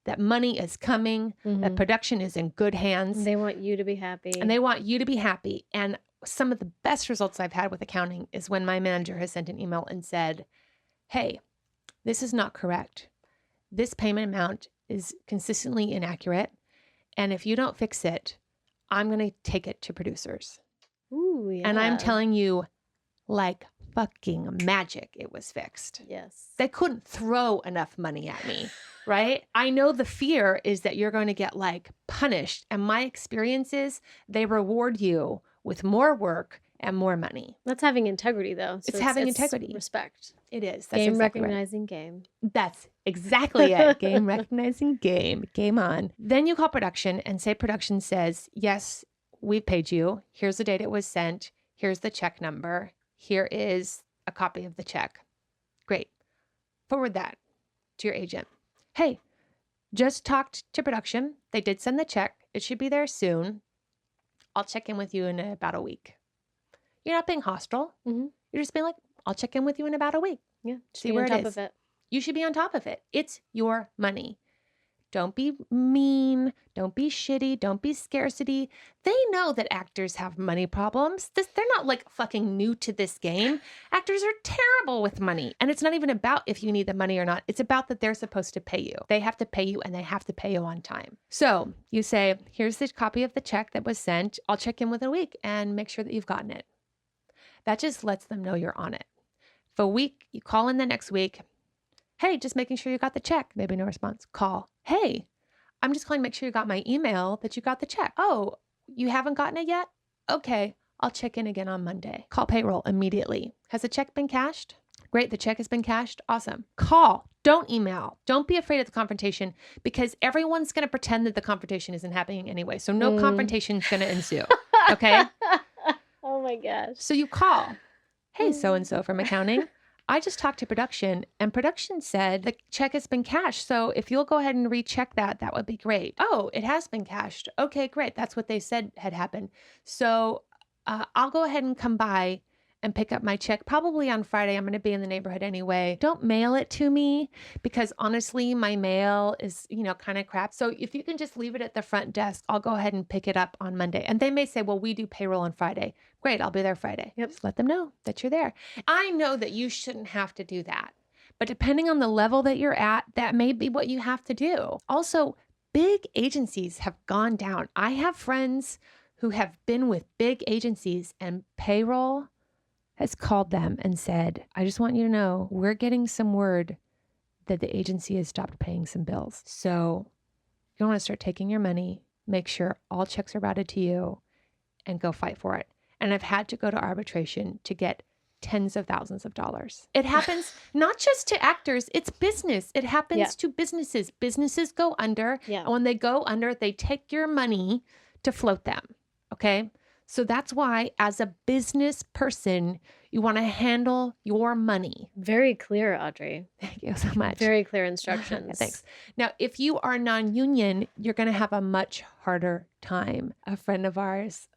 that money is coming, that production is in good hands. They want you to be happy. And they want you to be happy. And some of the best results I've had with accounting is when my manager has sent an email and said, hey, this is not correct. This payment amount is consistently inaccurate. And if you don't fix it, I'm going to take it to producers. Ooh, yeah. And I'm telling you, like fucking magic, it was fixed. Yes. They couldn't throw enough money at me, right? I know the fear is that you're going to get like punished. And my experience is they reward you with more work and more money. That's having integrity, though. So It's having integrity. Respect. It is. That's Game exactly right. recognizing game. That's exactly it. Game recognizing game. Game on. Then you call production and say production says, yes, we've paid you. Here's the date it was sent. Here's the check number. Here is a copy of the check. Great. Forward that to your agent. Hey, just talked to production. They did send the check. It should be there soon. I'll check in with you in about a week. You're not being hostile. Mm-hmm. You're just being like, I'll check in with you in about a week. Yeah. See Be where on it top is. of it. You should be on top of it. It's your money. Don't be mean. Don't be shitty. Don't be scarcity. They know that actors have money problems. They're not like fucking new to this game. Actors are terrible with money. And it's not even about if you need the money or not. It's about that they're supposed to pay you. They have to pay you and they have to pay you on time. So you say, here's the copy of the check that was sent. I'll check in within a week and make sure that you've gotten it. That just lets them know you're on it. For a week, you call in the next week. Hey, just making sure you got the check. Maybe no response. Call. Hey, I'm just calling to make sure you got my email that you got the check. Oh, you haven't gotten it yet? Okay, I'll check in again on Monday. Call payroll immediately. Has the check been cashed? Great, the check has been cashed. Awesome. Call. Don't email. Don't be afraid of the confrontation, because everyone's going to pretend that the confrontation isn't happening anyway. So no confrontation is going to ensue. Okay? Oh my gosh. So you call. Hey, so-and-so from accounting. I just talked to production and production said the check has been cashed. So if you'll go ahead and recheck that, that would be great. Oh, it has been cashed. Okay, great. That's what they said had happened. So I'll go ahead and come by and pick up my check probably on Friday. I'm going to be in the neighborhood anyway. Don't mail it to me, because honestly, my mail is, kind of crap. So if you can just leave it at the front desk, I'll go ahead and pick it up on Monday. And they may say, well, we do payroll on Friday. Great. I'll be there Friday. Yep. Just let them know that you're there. I know that you shouldn't have to do that, but depending on the level that you're at, that may be what you have to do. Also, big agencies have gone down. I have friends who have been with big agencies and payroll has called them and said, I just want you to know, we're getting some word that the agency has stopped paying some bills. So you want to start taking your money, make sure all checks are routed to you, and go fight for it. And I've had to go to arbitration to get tens of thousands of dollars. It happens not just to actors, it's business. It happens to businesses. Businesses go under. Yeah. And when they go under, they take your money to float them. Okay? So that's why, as a business person, you want to handle your money. Very clear, Audrey. Thank you so much. Very clear instructions. Thanks. Now, if you are non-union, you're going to have a much harder time. A friend of ours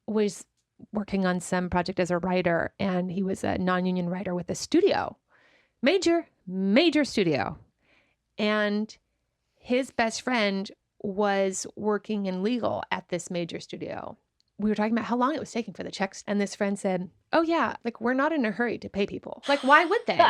was working on some project as a writer, and he was a non-union writer with a studio. major studio. And his best friend was working in legal at this major studio. We were talking about how long it was taking for the checks. And this friend said, oh yeah, like we're not in a hurry to pay people. Like, why would they?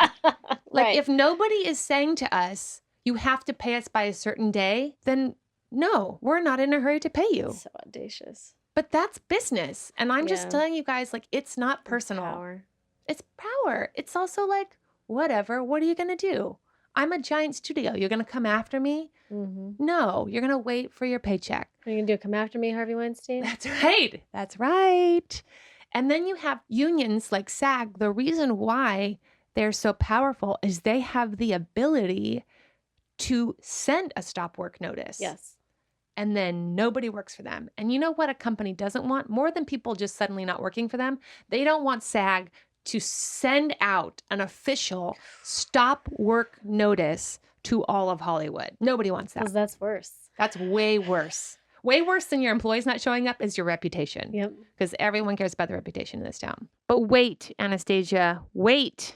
Like, if nobody is saying to us, you have to pay us by a certain day, then no, we're not in a hurry to pay you. So audacious. But that's business. And I'm just telling you guys, like, it's not personal. Power. It's power. It's also like, whatever, what are you going to do? I'm a giant studio. You're going to come after me? Mm-hmm. No, you're going to wait for your paycheck. Are you going to do come after me, Harvey Weinstein? That's right. That's right. And then you have unions like SAG. The reason why they're so powerful is they have the ability to send a stop work notice. Yes. And then nobody works for them. And you know what a company doesn't want? More than people just suddenly not working for them, they don't want SAG to send out an official stop work notice to all of Hollywood. Nobody wants that. Because that's worse. That's way worse. Way worse than your employees not showing up is your reputation. Yep. Because everyone cares about the reputation in this town. But wait, Anastasia, wait.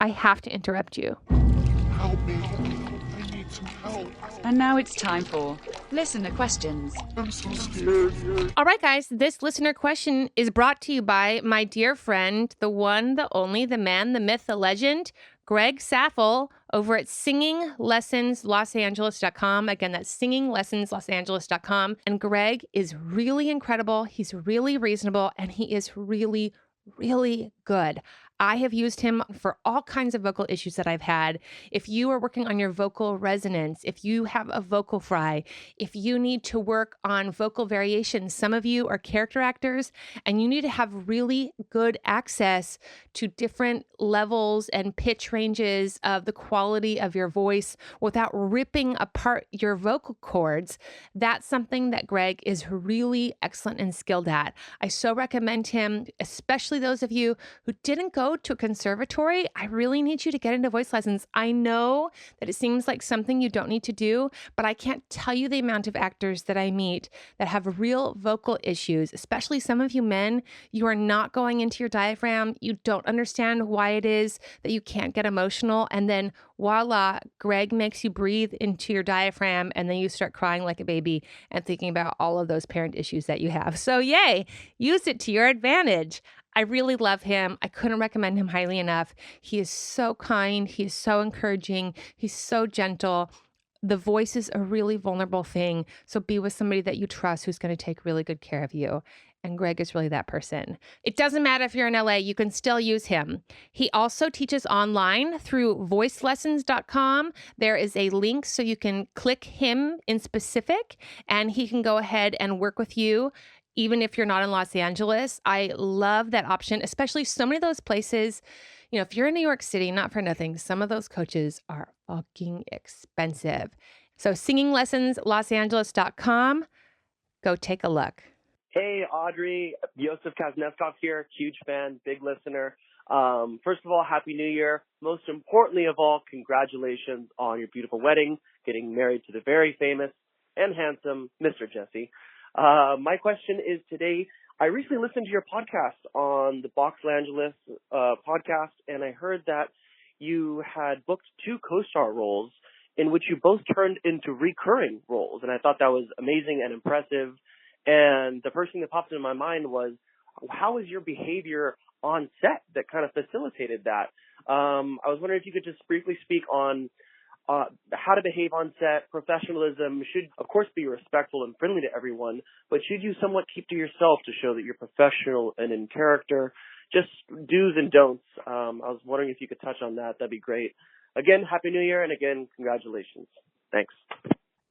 I have to interrupt you. Help me. I need some help. And now it's time for listener questions. I'm so scared. All right, guys, this listener question is brought to you by my dear friend, the one, the only, the man, the myth, the legend, Greg Saffell over at singinglessonslosangeles.com. Again, that's singinglessonslosangeles.com. And Greg is really incredible. He's really reasonable, and he is really, really good. I have used him for all kinds of vocal issues that I've had. If you are working on your vocal resonance, if you have a vocal fry, if you need to work on vocal variations, some of you are character actors and you need to have really good access to different levels and pitch ranges of the quality of your voice without ripping apart your vocal cords. That's something that Greg is really excellent and skilled at. I so recommend him, especially those of you who didn't go to a conservatory. I really need you to get into voice lessons. I know that it seems like something you don't need to do, but I can't tell you the amount of actors that I meet that have real vocal issues, especially some of you men. You are not going into your diaphragm. You don't understand why it is that you can't get emotional. And then voila, Greg makes you breathe into your diaphragm, and then you start crying like a baby and thinking about all of those parent issues that you have. So yay, use it to your advantage. I really love him. I couldn't recommend him highly enough. He is so kind. He is so encouraging. He's so gentle. The voice is a really vulnerable thing. So be with somebody that you trust who's going to take really good care of you. And Greg is really that person. It doesn't matter if you're in LA, you can still use him. He also teaches online through voicelessons.com. There is a link so you can click him in specific and he can go ahead and work with you. Even if you're not in Los Angeles. I love that option, especially so many of those places. You know, if you're in New York City, not for nothing, some of those coaches are fucking expensive. So singinglessonslosangeles.com, go take a look. Hey, Audrey, Yosef Kazneskov here, huge fan, big listener. First of all, Happy New Year. Most importantly of all, congratulations on your beautiful wedding, getting married to the very famous and handsome Mr. Jesse. My question is today, I recently listened to your podcast on the Box Angeles podcast, and I heard that you had booked 2 co-star roles in which you both turned into recurring roles. And I thought that was amazing and impressive. And the first thing that popped into my mind was, how is your behavior on set that kind of facilitated that? I was wondering if you could just briefly speak on how to behave on set. Professionalism should, of course, be respectful and friendly to everyone, but should you somewhat keep to yourself to show that you're professional and in character? Just do's and don'ts. I was wondering if you could touch on that. That'd be great. Again, Happy New Year, and again, congratulations. Thanks.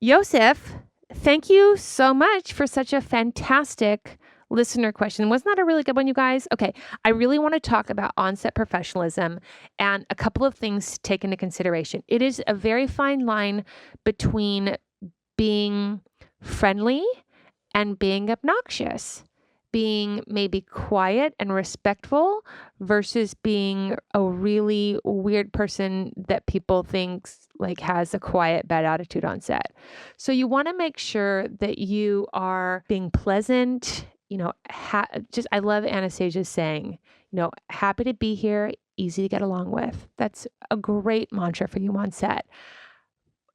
Yosef, thank you so much for such a fantastic listener question. Wasn't that a really good one, you guys? Okay, I really want to talk about on-set professionalism and a couple of things to take into consideration. It is a very fine line between being friendly and being obnoxious, being maybe quiet and respectful versus being a really weird person that people think like has a quiet, bad attitude on set. So you want to make sure that you are being pleasant. You know, I love Anastasia's saying, you know, happy to be here, easy to get along with. That's a great mantra for you on set.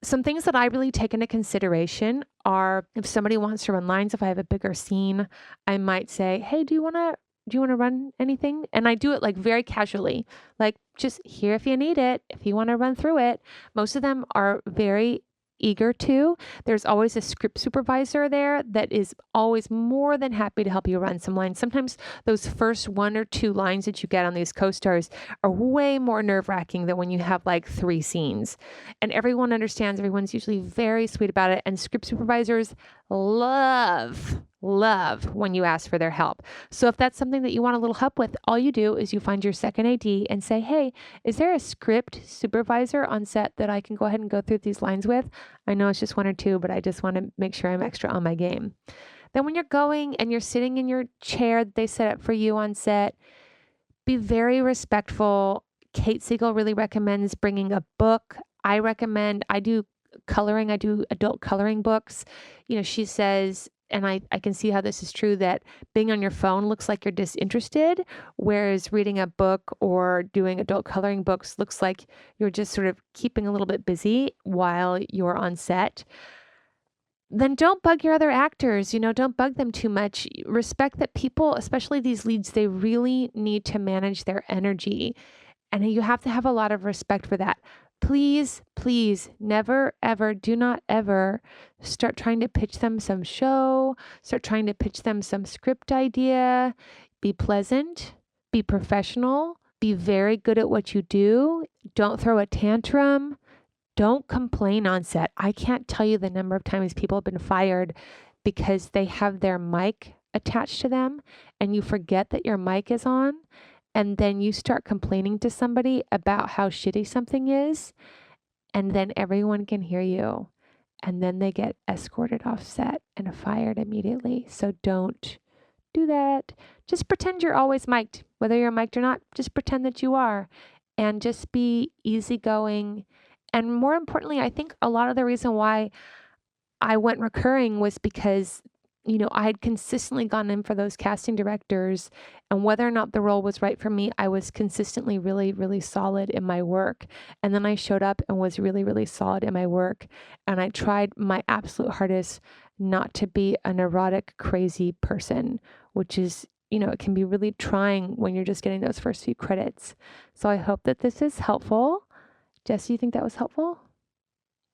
Some things that I really take into consideration are if somebody wants to run lines, if I have a bigger scene, I might say, hey, do you want to run anything? And I do it like very casually, like just here if you need it, if you want to run through it. Most of them are very eager to. There's always a script supervisor there that is always more than happy to help you run some lines. Sometimes those first 1 or 2 lines that you get on these co-stars are way more nerve-wracking than when you have like 3 scenes. And everyone understands, everyone's usually very sweet about it. And script supervisors love when you ask for their help. So if that's something that you want a little help with, all you do is you find your second AD and say, hey, is there a script supervisor on set that I can go ahead and go through these lines with? I know it's just 1 or 2, but I just want to make sure I'm extra on my game. Then when you're going and you're sitting in your chair that they set up for you on set, be very respectful. Kate Siegel really recommends bringing a book. I do coloring. I do adult coloring books. She says, and I can see how this is true, that being on your phone looks like you're disinterested, whereas reading a book or doing adult coloring books looks like you're just sort of keeping a little bit busy while you're on set. Then don't bug your other actors, don't bug them too much. Respect that people, especially these leads, they really need to manage their energy. And you have to have a lot of respect for that. Please, never, ever, do not ever start trying to pitch them some show, start trying to pitch them some script idea. Be pleasant, be professional, be very good at what you do. Don't throw a tantrum. Don't complain on set. I can't tell you the number of times people have been fired because they have their mic attached to them and you forget that your mic is on. And then you start complaining to somebody about how shitty something is, and then everyone can hear you. And then they get escorted off set and fired immediately. So don't do that. Just pretend you're always mic'd. Whether you're mic'd or not, just pretend that you are. And just be easygoing. And more importantly, I think a lot of the reason why I went recurring was because I had consistently gone in for those casting directors, and whether or not the role was right for me, I was consistently really, really solid in my work. And then I showed up and was really, really solid in my work. And I tried my absolute hardest not to be a neurotic, crazy person, which is, it can be really trying when you're just getting those first few credits. So I hope that this is helpful. Jesse, you think that was helpful?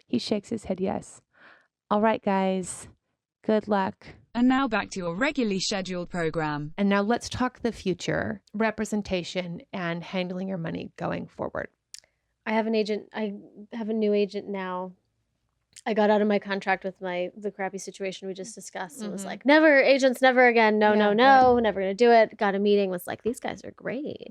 He shakes his head yes. All right, guys. Good luck. And now back to your regularly scheduled program. And now let's talk the future, representation, and handling your money going forward. I have an agent. I have a new agent now. I got out of my contract with the crappy situation we just discussed. It was like, never, agents, never again. No, never going to do it. Got a meeting, was like, these guys are great.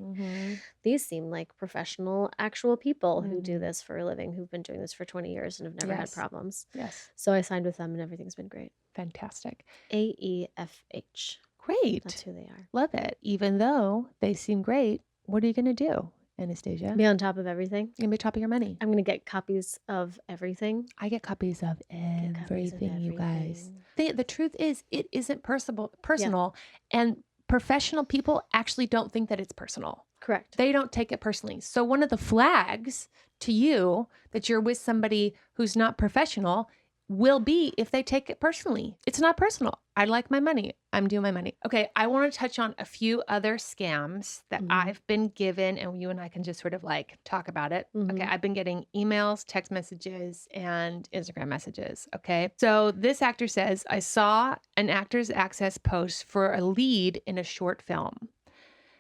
These seem like professional, actual people who do this for a living, who've been doing this for 20 years and have never had problems. Yes. So I signed with them and everything's been great. Fantastic. AEFH. Great. That's who they are. Love it. Even though they seem great, what are you going to do, Anastasia? Be on top of everything. You're going to be top of your money. I'm going to get copies of everything. I get copies of everything, you guys. The truth is, it isn't personal. And professional people actually don't think that it's personal. Correct. They don't take it personally. So one of the flags to you that you're with somebody who's not professional will be if they take it personally. It's not personal. I like my money. I'm doing my money. Okay, I want to touch on a few other scams that I've been given, and you and I can just sort of like talk about it. Okay, I've been getting emails, text messages, and Instagram messages. Okay, so this actor says, I saw an Actors Access post for a lead in a short film.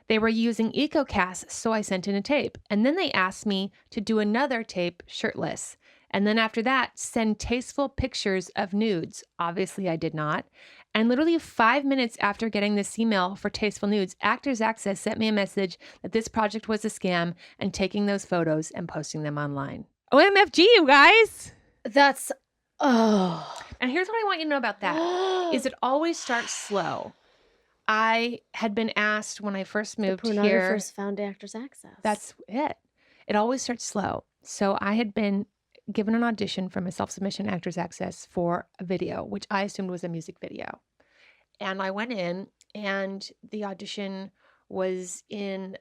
They were using EcoCast, so I sent in a tape. And then they asked me to do another tape shirtless. And then after that, send tasteful pictures of nudes. Obviously, I did not. And literally 5 minutes after getting this email for tasteful nudes, Actors Access sent me a message that this project was a scam and taking those photos and posting them online. OMFG, you guys. That's, And here's what I want you to know about that, is it always starts slow. I had been asked when I first moved the here. pornographers found Actors Access. That's it. It always starts slow. So I had been given an audition from a self-submission Actors Access for a video, which I assumed was a music video. And I went in, and the audition was in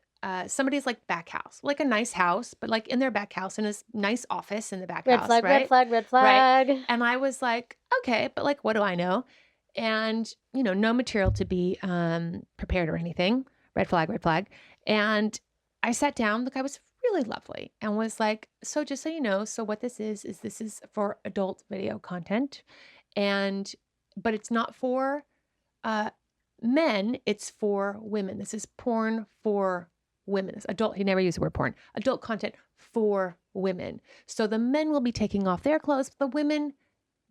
somebody's like back house, like a nice house, but like in their back house in a nice office in the back Red house, flag, right? red flag, red flag. And I was like, okay, but like, what do I know? And, no material to be prepared or anything. Red flag, red flag. And I sat down. The guy was really lovely and was like, so just so you know, so what this is this is for adult video content. But it's not for men, it's for women. This is porn for women. It's adult, he never used the word porn. Adult content for women. So the men will be taking off their clothes, but the women,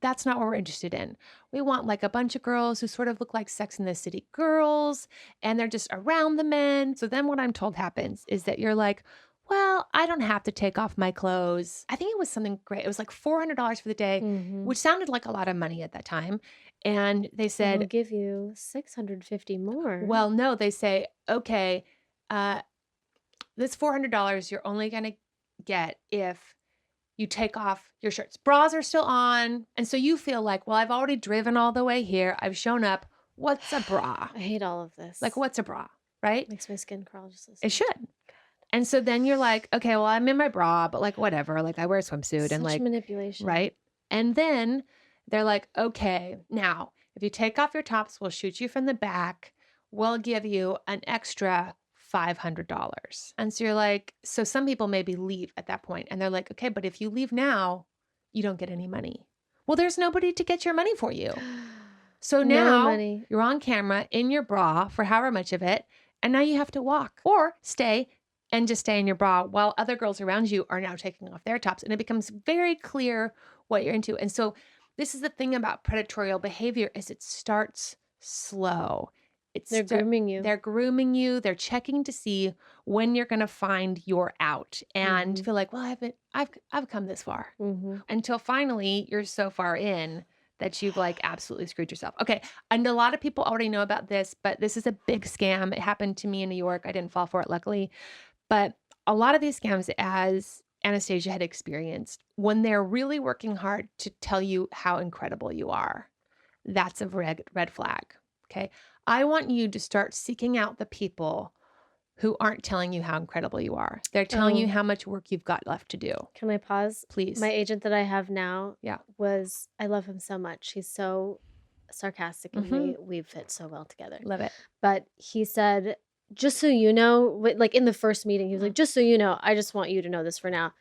that's not what we're interested in. We want like a bunch of girls who sort of look like Sex and the City girls, and they're just around the men. So then what I'm told happens is that you're like, well, I don't have to take off my clothes. I think it was something great. It was like $400 for the day, which sounded like a lot of money at that time. And they said, we'll give you 650 more. well, no, they say, okay, this $400 you're only going to get if you take off your shirts. Bras are still on. And so you feel like, well, I've already driven all the way here. I've shown up. What's a bra? I hate all of this. Like, what's a bra, right? Makes my skin crawl just listening. It should. And so then you're like, okay, well, I'm in my bra, but like, whatever. Like, I wear a swimsuit and like, manipulation. right? And then they're like, okay, now, if you take off your tops, we'll shoot you from the back. We'll give you an extra $500. And so you're like, so some people maybe leave at that point and they're like, okay, but if you leave now, you don't get any money. Well, there's nobody to get your money for you. So now money. You're on camera in your bra for however much of it. And now you have to walk or stay and just stay in your bra while other girls around you are now taking off their tops. And it becomes very clear what you're into. And so this is the thing about predatory behavior is it starts slow. They're grooming you. They're grooming you. They're checking to see when you're going to find your out and feel like, well, I've come this far until finally you're so far in that you've like absolutely screwed yourself. Okay. And a lot of people already know about this, but this is a big scam. It happened to me in New York. I didn't fall for it, luckily. But a lot of these scams, as Anastasia had experienced, when they're really working hard to tell you how incredible you are, that's a red flag. Okay. I want you to start seeking out the people who aren't telling you how incredible you are. They're telling you how much work you've got left to do. Can I pause? Please. My agent that I have now Yeah. I love him so much. He's so sarcastic and we fit so well together. Love it. But he said, just so you know, like in the first meeting, he was like, just so you know, I just want you to know this for now.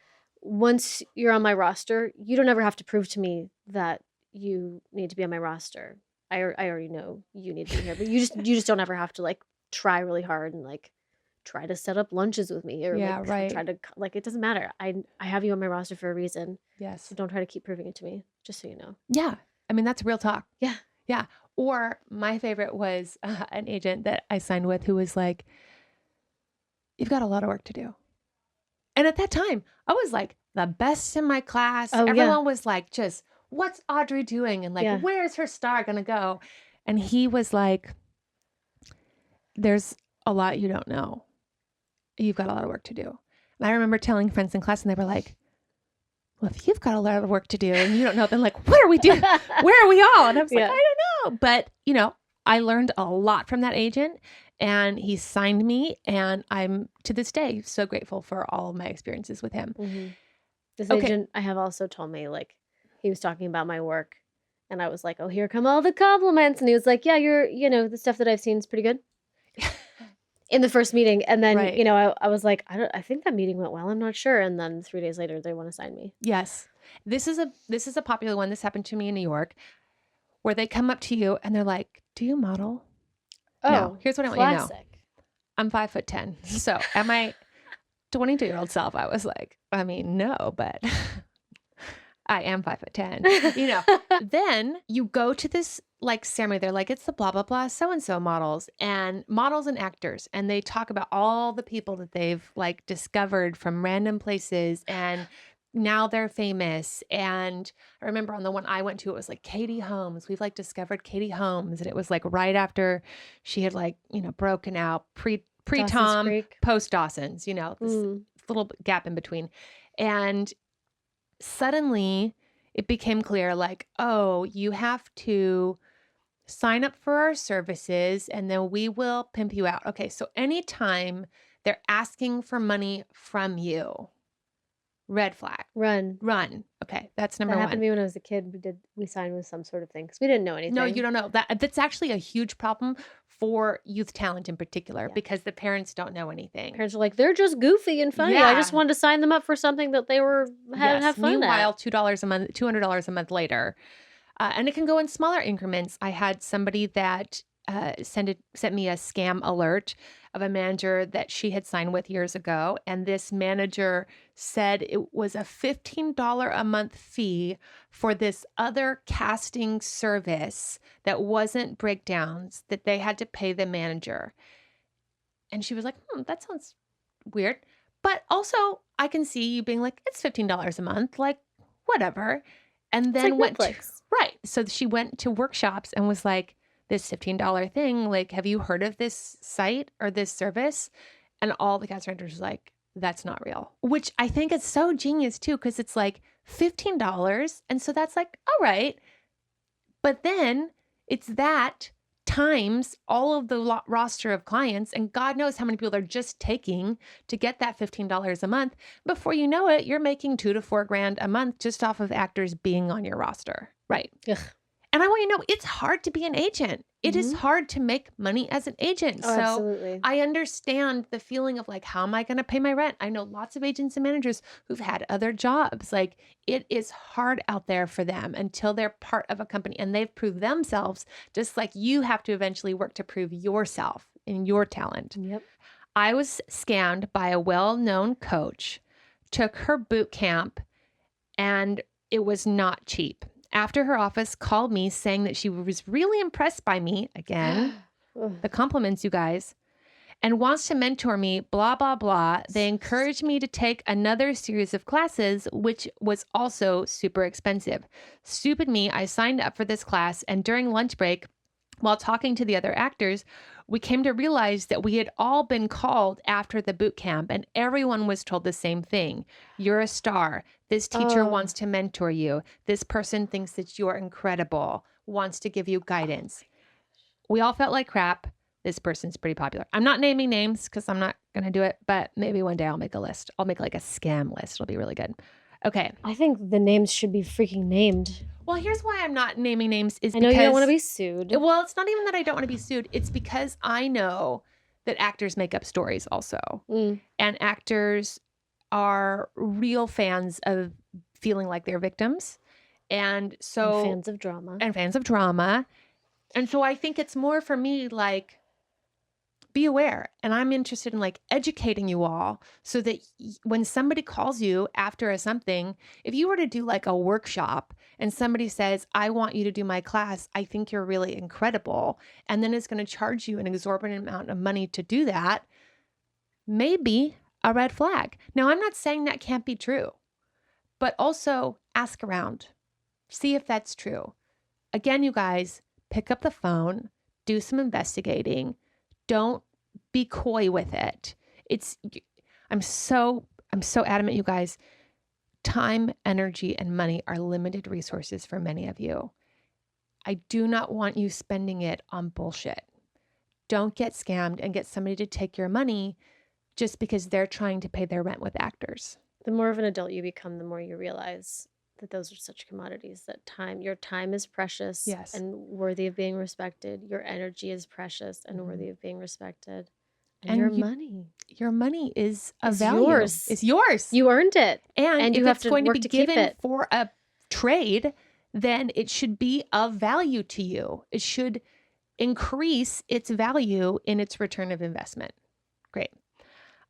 Once you're on my roster, you don't ever have to prove to me that you need to be on my roster. I already know you need to be here, but you just don't ever have to like try really hard and like try to set up lunches with me or Yeah, like, right. try to like, it doesn't matter. I have you on my roster for a reason. Yes. So don't try to keep proving it to me, just so you know. Yeah. I mean, that's real talk. Yeah. Yeah. Or my favorite was an agent that I signed with who was like, you've got a lot of work to do. And at that time, I was like the best in my class. Oh, Everyone was like, just, what's Audrey doing? And like, where's her star going to go? And he was like, there's a lot you don't know. You've got a lot of work to do. And I remember telling friends in class and they were like, well, if you've got a lot of work to do and you don't know, then like, what are we doing? Where are we all? And I was like, I don't know. But, I learned a lot from that agent and he signed me and I'm to this day so grateful for all of my experiences with him. This agent I have also told me, like, he was talking about my work and I was like, oh, here come all the compliments. And he was like, yeah, the stuff that I've seen is pretty good. In the first meeting. And then, I was like, I think that meeting went well. I'm not sure. And then 3 days later, they want to sign me. Yes. This is a popular one. This happened to me in New York where they come up to you and they're like, do you model? Oh, no. Here's what I want you to know. classic. I'm 5'10". So at my 22-year-old self, I was like, I mean, no, but I am 5'10". Then you go to this like ceremony. They're like, it's the blah, blah, blah, so-and-so models and actors. And they talk about all the people that they've like discovered from random places and now they're famous. And I remember on the one I went to, it was like Katie Holmes. We've like discovered Katie Holmes. And it was like right after she had like, broken out pre-Tom, Creek. post-Dawson's, this little gap in between. And suddenly it became clear like, oh, you have to sign up for our services and then we will pimp you out. Okay. So anytime They're asking for money from you. Red flag. Run. Okay, that's number That one. happened to me when I was a kid. We signed with some sort of thing because we didn't know anything. No, you don't know. That's actually a huge problem for youth talent in particular because the parents don't know anything. Parents are like, they're just goofy and funny. I just wanted to sign them up for something that they were have fun Meanwhile, at. $2 a month, $200 a month later. And it can go in smaller increments. I had somebody that sent me a scam alert of a manager that she had signed with years ago. And this manager said it was a $15 a month fee for this other casting service that wasn't breakdowns that they had to pay the manager. And she was like, that sounds weird. But also I can see you being like, it's $15 a month, like whatever. And then like Netflix. Right. So she went to workshops and was like, this $15 thing, like, have you heard of this site or this service? And all the cast directors was like, that's not real, which I think is so genius too, because it's like $15. And so that's like, all right. But then it's that times all of the roster of clients, and God knows how many people they're just taking to get that $15 a month. Before you know it, you're making $2,000 to $4,000 a month just off of actors being on your roster. Right. Ugh. And I want you to know, it's hard to be an agent. It is hard to make money as an agent. Oh, so absolutely. I understand the feeling of like, how am I going to pay my rent? I know lots of agents and managers who've had other jobs. Like, it is hard out there for them until they're part of a company and they've proved themselves, just like you have to eventually work to prove yourself and your talent. Yep. I was scammed by a well-known coach, took her boot camp, and it was not cheap. After her office called me saying that she was really impressed by me, again, the compliments, you guys, and wants to mentor me, blah, blah, blah. They encouraged me to take another series of classes, which was also super expensive. Stupid me, I signed up for this class, and during lunch break, while talking to the other actors, we came to realize that we had all been called after the boot camp and everyone was told the same thing. You're a star. This teacher wants to mentor you. This person thinks that you're incredible, wants to give you guidance. We all felt like crap. This person's pretty popular. I'm not naming names because I'm not going to do it, but maybe one day I'll make a list. I'll make like a scam list. It'll be really good. Okay. I think the names should be freaking named. Well, here's why I'm not naming names is I know because you don't want to be sued. Well, it's not even that I don't want to be sued. It's because I know that actors make up stories also. And actors are real fans of feeling like they're victims. And so And fans of drama. And so I think it's more for me like, be aware. And I'm interested in like educating you all so that when somebody calls you after something, if you were to do like a workshop and somebody says, I want you to do my class, I think you're really incredible, and then it's going to charge you an exorbitant amount of money to do that, maybe a red flag. Now, I'm not saying that can't be true, but also ask around, see if that's true. Again, you guys, pick up the phone, do some investigating. Don't be coy with it. I'm so adamant, you guys. Time, energy, and money are limited resources for many of you. I do not want you spending it on bullshit. Don't get scammed and get somebody to take your money just because they're trying to pay their rent with actors. The more of an adult you become, the more you realize that those are such commodities, that your time is precious and worthy of being respected. Your energy is precious and worthy of being respected. And your money is of value. Yours. It's yours. You earned it. And you if have it's to going to work be to keep given it. for a trade, then it should be of value to you. It should increase its value in its return of investment. Great.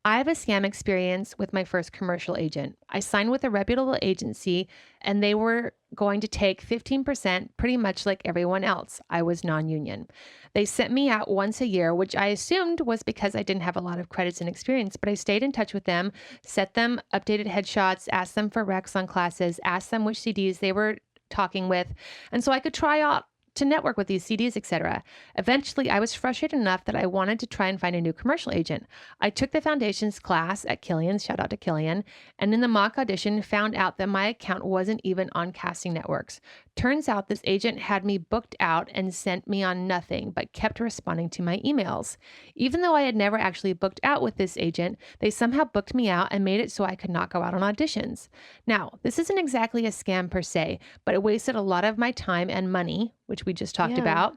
I have a scam experience with my first commercial agent. I signed with a reputable agency and they were going to take 15%, pretty much like everyone else. I was non-union. They sent me out once a year, which I assumed was because I didn't have a lot of credits and experience, but I stayed in touch with them, set them updated headshots, asked them for recs on classes, asked them which CDs they were talking with. And so I could try out to network with these CDs, etc. Eventually, I was frustrated enough that I wanted to try and find a new commercial agent. I took the foundations class at Killian's, shout out to Killian, and in the mock audition found out that my account wasn't even on casting networks. Turns out this agent had me booked out and sent me on nothing, but kept responding to my emails. Even though I had never actually booked out with this agent, they somehow booked me out and made it so I could not go out on auditions. Now, this isn't exactly a scam per se, but it wasted a lot of my time and money, which we just talked about.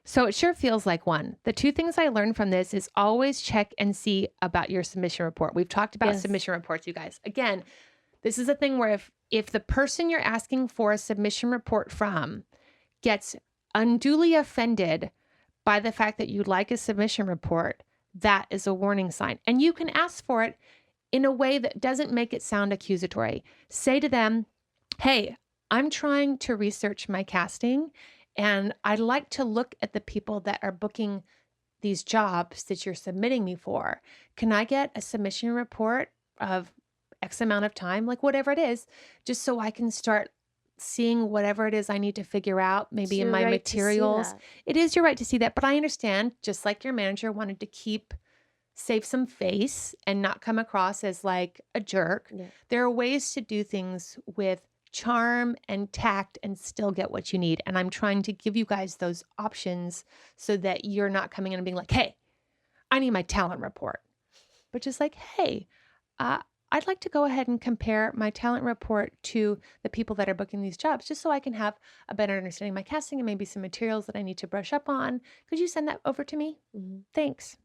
So it sure feels like one. The 2 things I learned from this is always check and see about your submission report. We've talked about submission reports, you guys. Again, this is a thing where if the person you're asking for a submission report from gets unduly offended by the fact that you like a submission report, that is a warning sign. And you can ask for it in a way that doesn't make it sound accusatory. Say to them, hey, I'm trying to research my casting, and I'd like to look at the people that are booking these jobs that you're submitting me for. Can I get a submission report of X amount of time, like whatever it is, just so I can start seeing whatever it is I need to figure out, maybe in my materials. It is your right to see that, but I understand, just like your manager wanted to save some face and not come across as like a jerk. Yeah. There are ways to do things with charm and tact and still get what you need. And I'm trying to give you guys those options so that you're not coming in and being like, hey, I need my talent report. But just like, hey, I'd like to go ahead and compare my talent report to the people that are booking these jobs, just so I can have a better understanding of my casting and maybe some materials that I need to brush up on. Could you send that over to me? Mm-hmm. Thanks.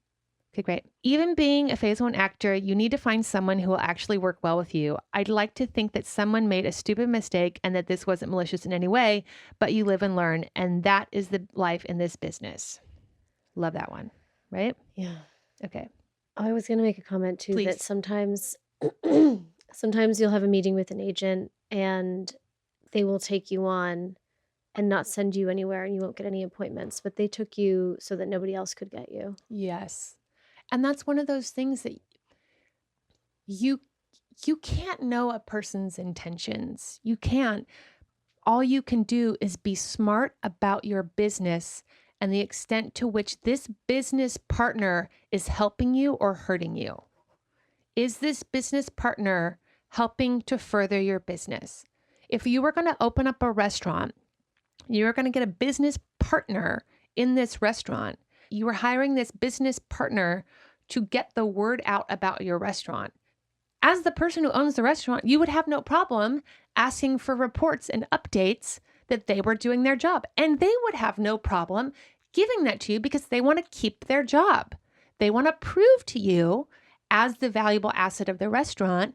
Okay, great. Even being a phase 1 actor, you need to find someone who will actually work well with you. I'd like to think that someone made a stupid mistake and that this wasn't malicious in any way, but you live and learn. And that is the life in this business. Love that one, right? Yeah. Okay. I was going to make a comment too. Please. That sometimes you'll have a meeting with an agent and they will take you on and not send you anywhere and you won't get any appointments, but they took you so that nobody else could get you. Yes. And that's one of those things that you can't know a person's intentions. You can't. All you can do is be smart about your business and the extent to which this business partner is helping you or hurting you. Is this business partner helping to further your business? If you were going to open up a restaurant, you're going to get a business partner in this restaurant. You were hiring this business partner to get the word out about your restaurant. As the person who owns the restaurant, you would have no problem asking for reports and updates that they were doing their job. And they would have no problem giving that to you because they want to keep their job. They want to prove to you, as the valuable asset of the restaurant,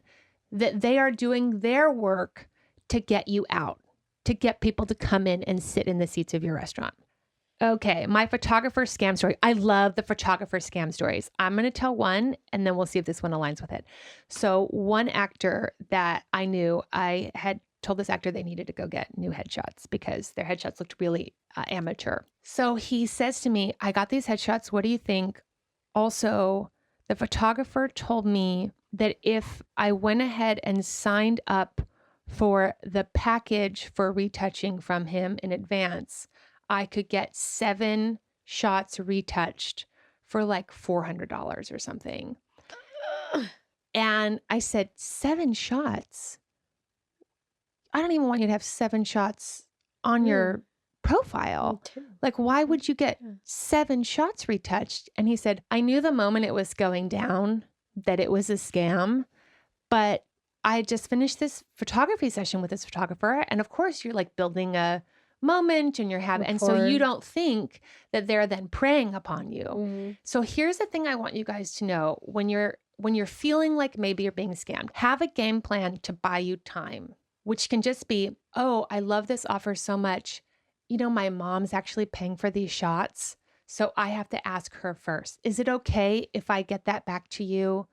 that they are doing their work to get you out, to get people to come in and sit in the seats of your restaurant. Okay, my photographer scam story. I love the photographer scam stories. I'm going to tell one and then we'll see if this one aligns with it. So one actor that I knew, I had told this actor they needed to go get new headshots because their headshots looked really amateur. So he says to me, I got these headshots. What do you think? Also, the photographer told me that if I went ahead and signed up for the package for retouching from him in advance, I could get 7 shots retouched for like $400 or something. And I said, 7 shots? I don't even want you to have 7 shots on your profile. Like, why would you get 7 shots retouched? And he said, I knew the moment it was going down that it was a scam, but I just finished this photography session with this photographer. And of course, you're like building a moment and you're having, and so you don't think that they're then preying upon you. Mm-hmm. So here's the thing I want you guys to know. When you're feeling like maybe you're being scammed, have a game plan to buy you time, which can just be, oh, I love this offer so much. You know, my mom's actually paying for these shots, so I have to ask her first. Is it okay if I get that back to you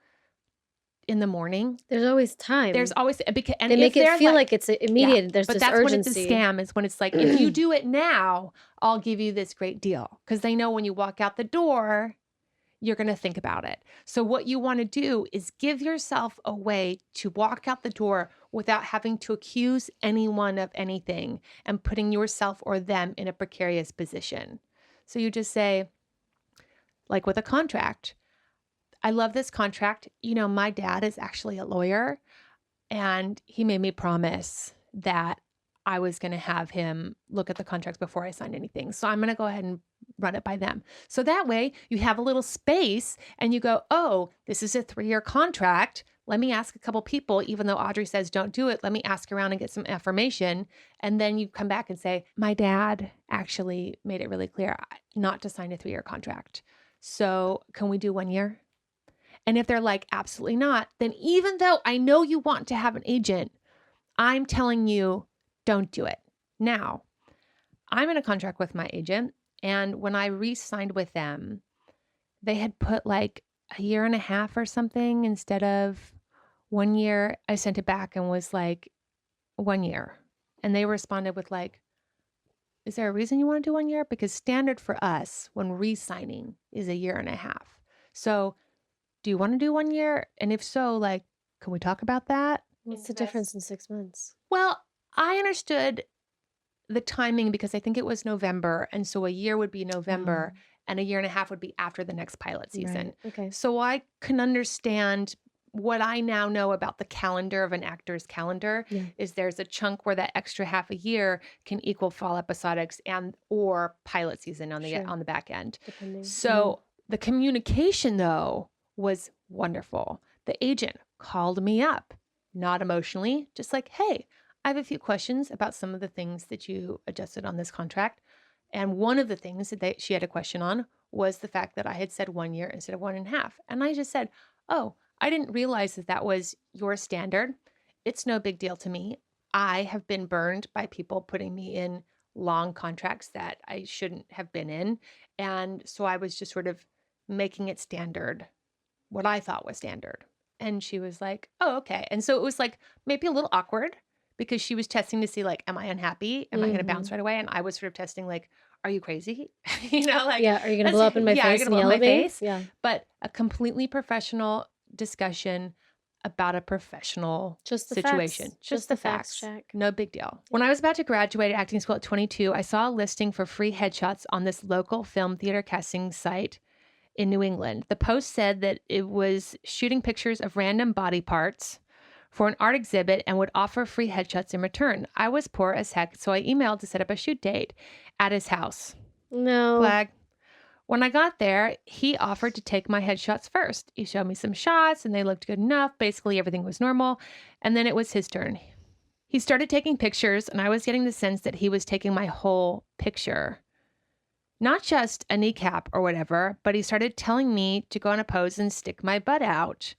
in the morning? There's always time. There's always, and they make it feel like it's immediate. Yeah, there's this urgency. But that's when it's a scam, is when it's like, if you do it now, I'll give you this great deal. Because they know when you walk out the door, you're going to think about it. So what you want to do is give yourself a way to walk out the door without having to accuse anyone of anything and putting yourself or them in a precarious position. So you just say, like with a contract, I love this contract. You know, my dad is actually a lawyer, and he made me promise that I was going to have him look at the contracts before I signed anything. So I'm going to go ahead and run it by them. So that way you have a little space and you go, oh, this is a 3-year contract. Let me ask a couple people, even though Audrey says don't do it. Let me ask around and get some affirmation. And then you come back and say, my dad actually made it really clear not to sign a 3-year contract. So can we do 1 year? And if they're like, absolutely not, then even though I know you want to have an agent, I'm telling you, don't do it. Now, I'm in a contract with my agent, and when I re-signed with them, they had put like a 1.5 years or something instead of 1 year. I sent it back and was like 1 year. And they responded with like, is there a reason you want to do 1 year? Because standard for us when re-signing is a 1.5 years. So do you want to do 1 year? And if so, like, can we talk about that? What's the difference in 6 months? Well, I understood the timing because I think it was November. And so a year would be November and a 1.5 years would be after the next pilot season. Right. Okay. So I can understand what I now know about the calendar of an actor's calendar is there's a chunk where that extra half a year can equal fall episodics and or pilot season on the back end. Depending. So the communication though was wonderful. The agent called me up, not emotionally, just like, hey, I have a few questions about some of the things that you adjusted on this contract. And one of the things that she had a question on was the fact that I had said 1 year instead of 1.5. And I just said, oh, I didn't realize that that was your standard. It's no big deal to me. I have been burned by people putting me in long contracts that I shouldn't have been in. And so I was just sort of making it standard, what I thought was standard. And she was like, oh, okay. And so it was like maybe a little awkward because she was testing to see like, am I unhappy? Am I going to bounce right away? And I was sort of testing like, are you crazy? You know, like, are you going to blow up in my face? Are you going to blow up in my face? Yeah. But a completely professional discussion about a professional situation. Facts. Just the facts. Check. No big deal. When I was about to graduate acting school at 22, I saw a listing for free headshots on this local film theater casting site in New England. The post said that it was shooting pictures of random body parts for an art exhibit and would offer free headshots in return. I was poor as heck, so I emailed to set up a shoot date at his house. No. Flag. When I got there, he offered to take my headshots first. He showed me some shots and they looked good enough. Basically, everything was normal. And then it was his turn. He started taking pictures and I was getting the sense that he was taking my whole picture. Not just a kneecap or whatever, but he started telling me to go in a pose and stick my butt out,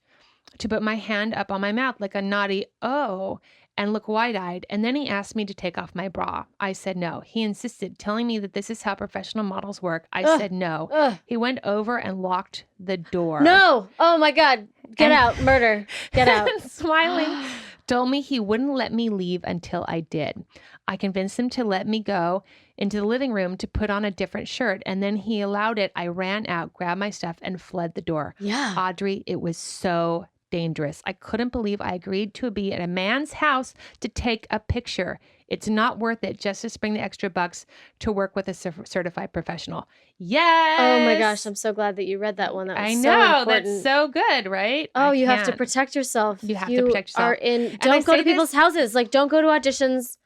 to put my hand up on my mouth like a naughty oh, and look wide-eyed. And then he asked me to take off my bra. I said no. He insisted, telling me that this is how professional models work. I said no. He went over and locked the door. No. Oh my God. Get out. Murder. Get out. Smiling, told me he wouldn't let me leave until I did. I convinced him to let me go into the living room to put on a different shirt. And then he allowed it. I ran out, grabbed my stuff, and fled the door. Yeah. Audrey, it was so dangerous. I couldn't believe I agreed to be at a man's house to take a picture. It's not worth it just to bring the extra bucks to work with a certified professional. Yes. Oh my gosh. I'm so glad that you read that one. That was I know. So important. That's so good, right? Oh, you have to protect yourself. You have to protect yourself. Don't go to people's houses. Like, don't go to auditions.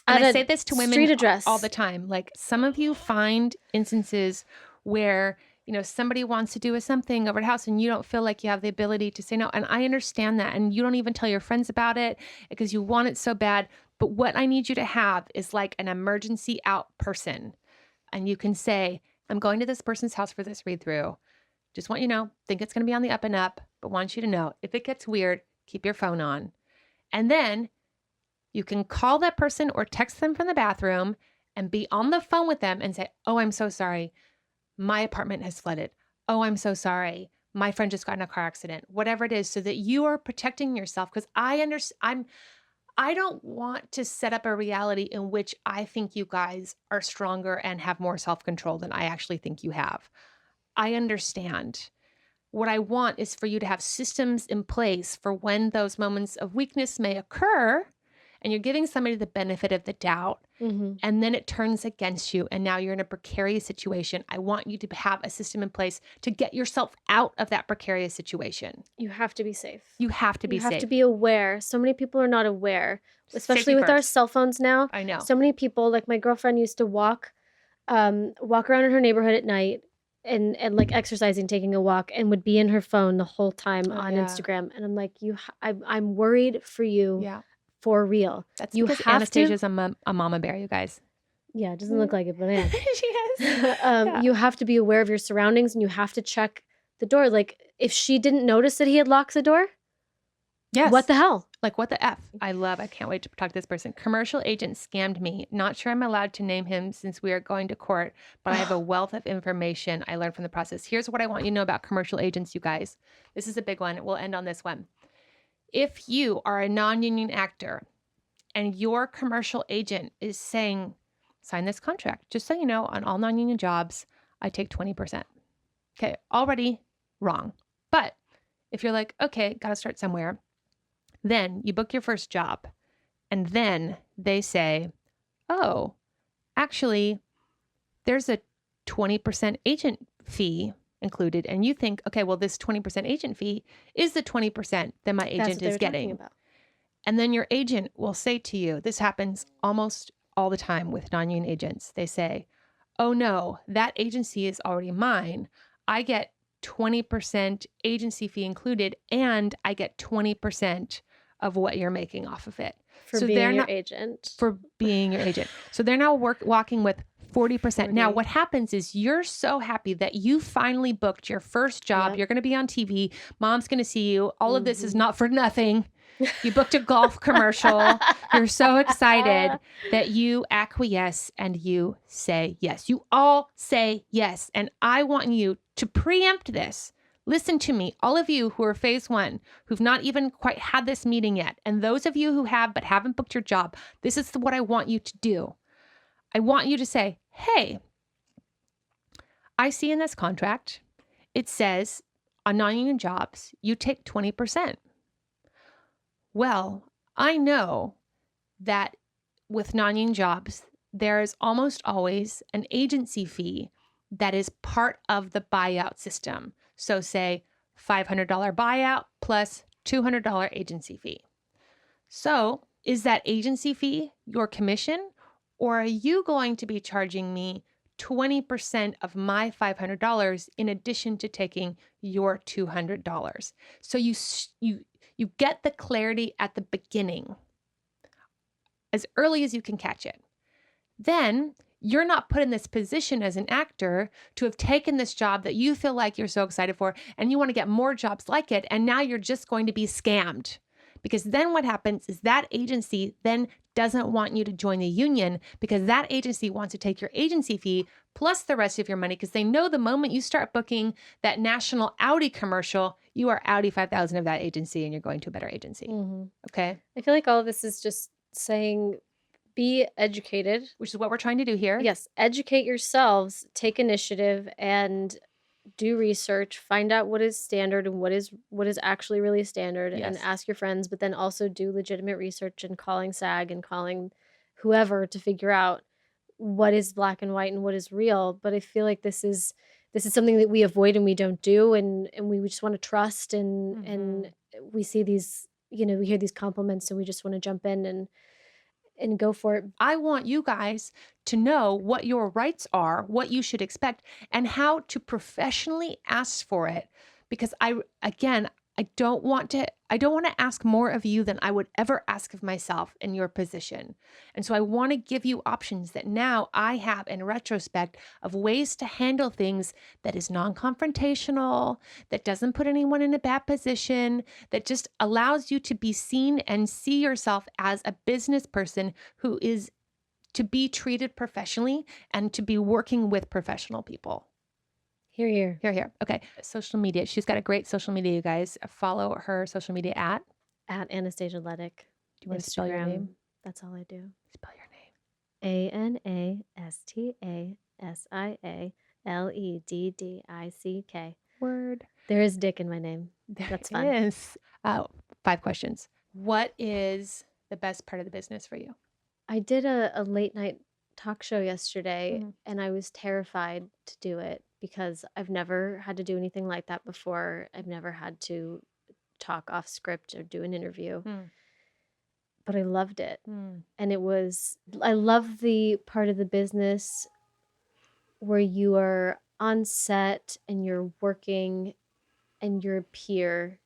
And I say this to women street address all the time. Like, some of you find instances where, you know, somebody wants to do something over at house and you don't feel like you have the ability to say no. And I understand that. And you don't even tell your friends about it because you want it so bad. But what I need you to have is like an emergency out person. And you can say, I'm going to this person's house for this read through. Just want you to know, think it's going to be on the up and up, but want you to know if it gets weird, keep your phone on. And then you can call that person or text them from the bathroom and be on the phone with them and say, oh, I'm so sorry. My apartment has flooded. Oh, I'm so sorry. My friend just got in a car accident. Whatever it is, so that you are protecting yourself. Because I don't want to set up a reality in which I think you guys are stronger and have more self-control than I actually think you have. I understand. What I want is for you to have systems in place for when those moments of weakness may occur and you're giving somebody the benefit of the doubt, and then it turns against you, and now you're in a precarious situation. I want you to have a system in place to get yourself out of that precarious situation. You have to be safe. You have to be You safe. have to be aware. So many people are not aware, especially Safety with our first. cell phones now. I know. So many people, like my girlfriend used to walk around in her neighborhood at night and like exercising, taking a walk, and would be in her phone the whole time on Instagram. And I'm like, I'm worried for you. Yeah. For real. That's you because have Anastasia's a mama bear, you guys. Yeah, it doesn't look like it, but I am. She is. You have to be aware of your surroundings, and you have to check the door. Like, if she didn't notice that he had locked the door, Yes. what the hell? Like, what the F? I can't wait to talk to this person. Commercial agent scammed me. Not sure I'm allowed to name him since we are going to court, but I have a wealth of information I learned from the process. Here's what I want you to know about commercial agents, you guys. This is a big one. We'll end on this one. If you are a non-union actor and your commercial agent is saying, sign this contract, just so you know, on all non-union jobs, I take 20%. Okay, already wrong. But if you're like, okay, got to start somewhere, then you book your first job, and then they say, oh, actually, there's a 20% agent fee included. And you think, okay, well, this 20% agent fee is the 20% that my agent is getting. About. And then your agent will say to you, this happens almost all the time with non-union agents. They say, oh no, that agency is already mine. I get 20% agency fee included, and I get 20% of what you're making off of it. For being your agent. For being your agent. So they're now walking with 40%. Now, what happens is you're so happy that you finally booked your first job. Yep. You're going to be on TV. Mom's going to see you. All of this is not for nothing. You booked a golf commercial. You're so excited that you acquiesce and you say yes. You all say yes. And I want you to preempt this. Listen to me, all of you who are phase one, who've not even quite had this meeting yet, and those of you who have but haven't booked your job, this is what I want you to do. I want you to say, hey, I see in this contract, it says on non-union jobs, you take 20%. Well, I know that with non-union jobs, there is almost always an agency fee that is part of the buyout system. So say $500 buyout plus $200 agency fee. So is that agency fee your commission, or are you going to be charging me 20% of my $500 in addition to taking your $200? So you get the clarity at the beginning, as early as you can catch it. Then you're not put in this position as an actor to have taken this job that you feel like you're so excited for, and you want to get more jobs like it. And now you're just going to be scammed, because then what happens is that agency then doesn't want you to join the union, because that agency wants to take your agency fee plus the rest of your money, because they know the moment you start booking that national Audi commercial, you are Audi 5,000 of that agency and you're going to a better agency. Okay. I feel like all of this is just saying, be educated. Which is what we're trying to do here. Yes. Educate yourselves, take initiative, and do research, find out what is standard and what is actually really standard, and ask your friends, but then also do legitimate research and calling SAG and calling whoever to figure out what is black and white and what is real. But I feel like this is something that we avoid and we don't do, and we just want to trust, and we see these, we hear these compliments and we just want to jump in and go for it. I want you guys to know what your rights are, what you should expect, and how to professionally ask for it. Because I don't want to ask more of you than I would ever ask of myself in your position. And so I want to give you options that now I have in retrospect of ways to handle things that is non-confrontational, that doesn't put anyone in a bad position, that just allows you to be seen and see yourself as a business person who is to be treated professionally and to be working with professional people. Hear, hear. Here, here. Okay. Social media. She's got a great social media, you guys. Follow her social media at Anastasia Leddick. Do you want to spell your name? That's all I do. Spell your name. ANASTASIALEDDICK. Word. There is dick in my name. That's fun. Yes. 5 questions. What is the best part of the business for you? I did a late night talk show yesterday, Mhm. and I was terrified to do it because I've never had to do anything like that before. I've never had to talk off script or do an interview, Mm. but I loved it. Mm. And I love the part of the business where you are on set and you're working and you're a peer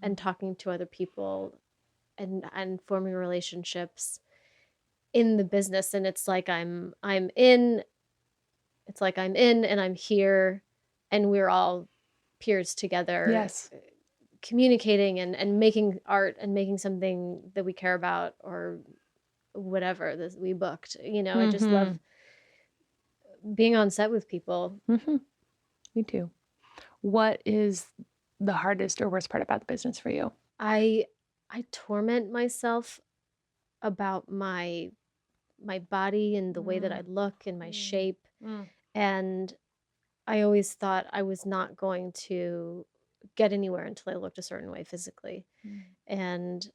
and talking to other people and forming relationships in the business. And it's like I'm in and I'm here and we're all peers together, Yes. communicating and making art and making something that we care about or whatever this we booked. I just love being on set with people. Mm-hmm. Me too. What is the hardest or worst part about the business for you? I torment myself about my body and the way that I look and my shape. Mm. And I always thought I was not going to get anywhere until I looked a certain way physically. And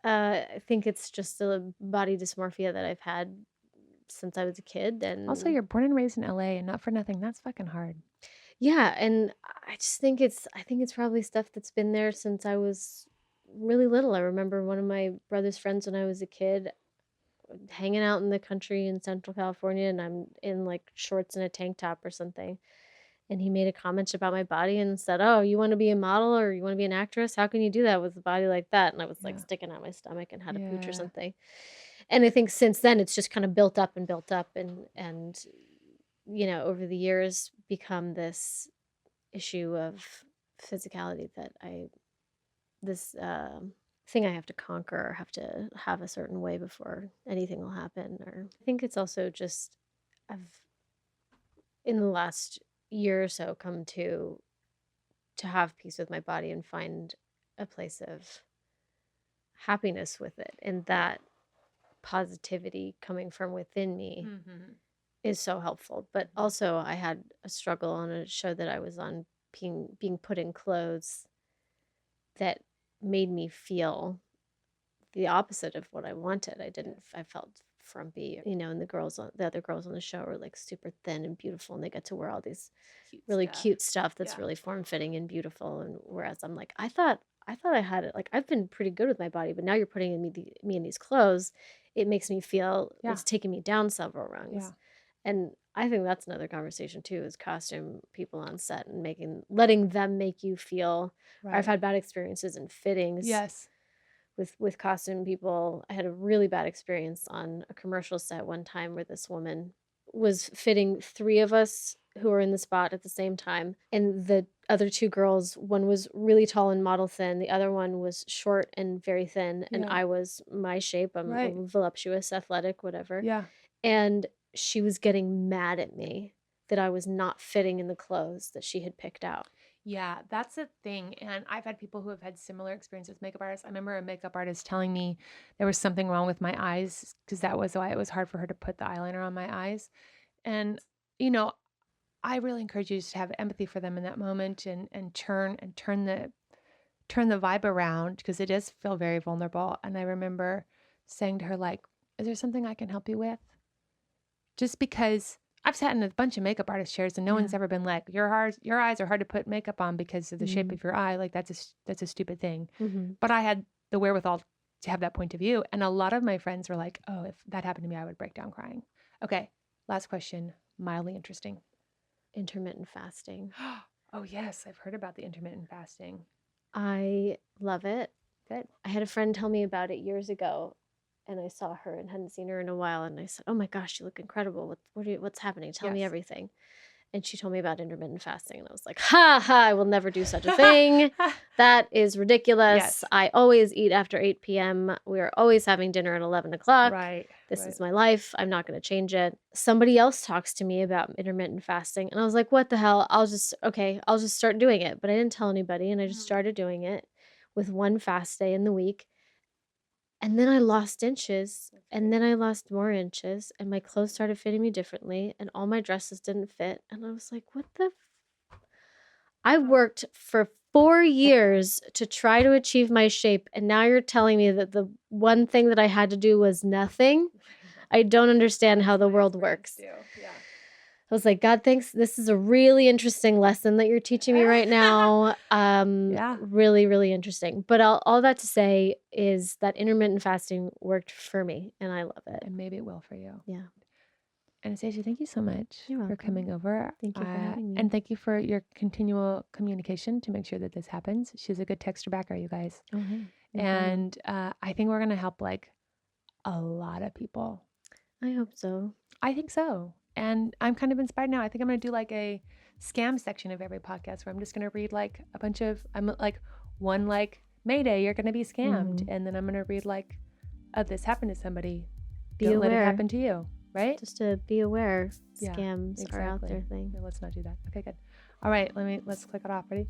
I think it's just a body dysmorphia that I've had since I was a kid. And Also, you're born and raised in LA, and not for nothing, that's fucking hard. yeah, and I just think it's probably stuff that's been there since I was really little. I remember one of my brother's friends when I was a kid hanging out in the country in Central California, and I'm in like shorts and a tank top or something. And he made a comment about my body and said, "Oh, you want to be a model or you want to be an actress? How can you do that with a body like that?" And I was like sticking out my stomach and had a pooch or something. And I think since then it's just kind of built up and over the years become this issue of physicality that this thing I have to conquer or have to have a certain way before anything will happen. Or I think it's also just I've in the last year or so come to have peace with my body and find a place of happiness with it, and that positivity coming from within me is so helpful. But also I had a struggle on a show that I was on, being put in clothes that made me feel the opposite of what I wanted. I felt frumpy, and the other girls on the show are like super thin and beautiful, and they get to wear all these really cute stuff that's really form-fitting and beautiful. And whereas I'm like, I thought I had it, like I've been pretty good with my body, but now you're putting me in these clothes. It makes me feel it's taking me down several rungs. And I think that's another conversation too, is costume people on set and letting them make you feel. I've had bad experiences in fittings. Yes. With costume people. I had a really bad experience on a commercial set one time where this woman was fitting three of us who were in the spot at the same time. And the other two girls, one was really tall and model thin. The other one was short and very thin. And I was my shape. I'm voluptuous, athletic, whatever. Yeah. And she was getting mad at me that I was not fitting in the clothes that she had picked out. Yeah, that's a thing. And I've had people who have had similar experiences with makeup artists. I remember a makeup artist telling me there was something wrong with my eyes because that was why it was hard for her to put the eyeliner on my eyes. And, I really encourage you to have empathy for them in that moment and turn the vibe around, because it does feel very vulnerable. And I remember saying to her, like, is there something I can help you with? Just because I've sat in a bunch of makeup artist chairs and no one's ever been like, your eyes are hard to put makeup on because of the shape of your eye. Like that's a stupid thing. But I had the wherewithal to have that point of view. And a lot of my friends were like, oh, if that happened to me, I would break down crying. Okay. Last question. Mildly interesting. Intermittent fasting. Oh yes. I've heard about the intermittent fasting. I love it. Good. I had a friend tell me about it years ago. And I saw her and hadn't seen her in a while. And I said, "Oh my gosh, you look incredible. What's happening? Tell me everything." And she told me about intermittent fasting. And I was like, ha ha, I will never do such a thing. That is ridiculous. Yes. I always eat after 8 p.m. We are always having dinner at 11 o'clock. Right. This is my life. I'm not going to change it. Somebody else talks to me about intermittent fasting. And I was like, what the hell? I'll just start doing it. But I didn't tell anybody. And I just started doing it with one fast day in the week. And then I lost inches, and then I lost more inches, and my clothes started fitting me differently, and all my dresses didn't fit. And I was like, what the? I worked for 4 years to try to achieve my shape, and now you're telling me that the one thing that I had to do was nothing? I don't understand how the world works. I was like, God, thanks. This is a really interesting lesson that you're teaching me right now. Yeah. Really, really interesting. But all that to say is that intermittent fasting worked for me, and I love it. And maybe it will for you. Yeah. Anastasia, thank you so much You're for welcome. coming over. Thank you for having me. And thank you for your continual communication to make sure that this happens. She's a good texter backer, you guys. Oh, hey. No problem. And I think we're going to help like a lot of people. I hope so. I think so. And I'm kind of inspired now. I think I'm going to do like a scam section of every podcast where I'm just going to read like a bunch of, I'm like one like, Mayday, you're going to be scammed. And then I'm going to read like, oh, this happened to somebody. Don't let it happen to you. Right? Just to be aware, Yeah, scams are out there thing. No, let's not do that. Okay, good. All right, let's click it off. Ready?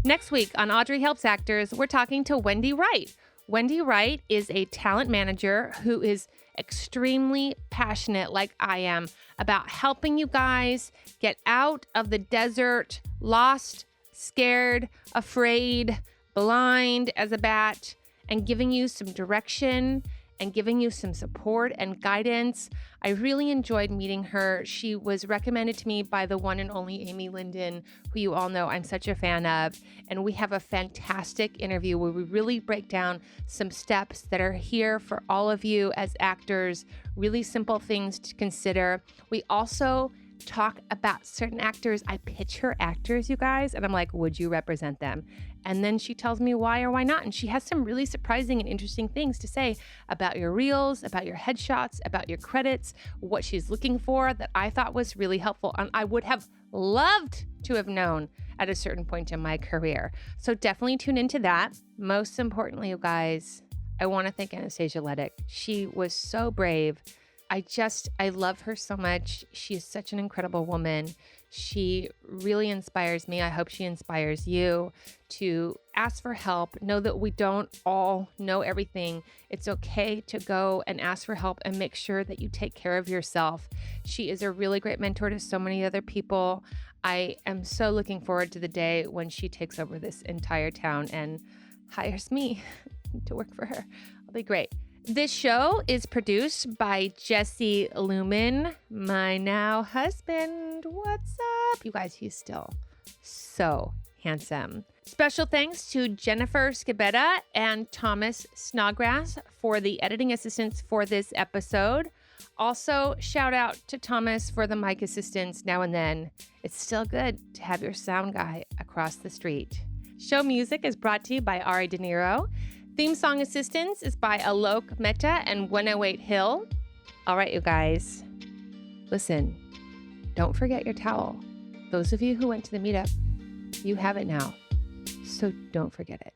Next week on Audrey Helps Actors, we're talking to Wendy Wright. Wendy Wright is a talent manager who is extremely passionate, like I am, about helping you guys get out of the desert, lost, scared, afraid, blind as a bat, and giving you some direction and giving you some support and guidance. I really enjoyed meeting her. She was recommended to me by the one and only Amy Linden, who you all know I'm such a fan of. And we have a fantastic interview where we really break down some steps that are here for all of you as actors, really simple things to consider. We also talk about certain actors. I pitch her actors, you guys, and I'm like, would you represent them? And then she tells me why or why not. And she has some really surprising and interesting things to say about your reels, about your headshots, about your credits, what she's looking for that I thought was really helpful. And I would have loved to have known at a certain point in my career. So definitely tune into that. Most importantly, you guys, I want to thank Anastasia Leddick. She was so brave. I love her so much. She is such an incredible woman. She really inspires me. I hope she inspires you to ask for help. Know that we don't all know everything. It's okay to go and ask for help and make sure that you take care of yourself. She is a really great mentor to so many other people. I am so looking forward to the day when she takes over this entire town and hires me to work for her. It'll be great. This show is produced by Jesse Lumen, my now husband. What's up? You guys, he's still so handsome. Special thanks to Jennifer Scibetta and Thomas Snodgrass for the editing assistance for this episode. Also, shout out to Thomas for the mic assistance now and then. It's still good to have your sound guy across the street. Show music is brought to you by Ari De Niro. Theme song assistance is by Aalok Mehta and 108 Hill. All right, you guys. Listen, don't forget your towel. Those of you who went to the meetup, you have it now. So don't forget it.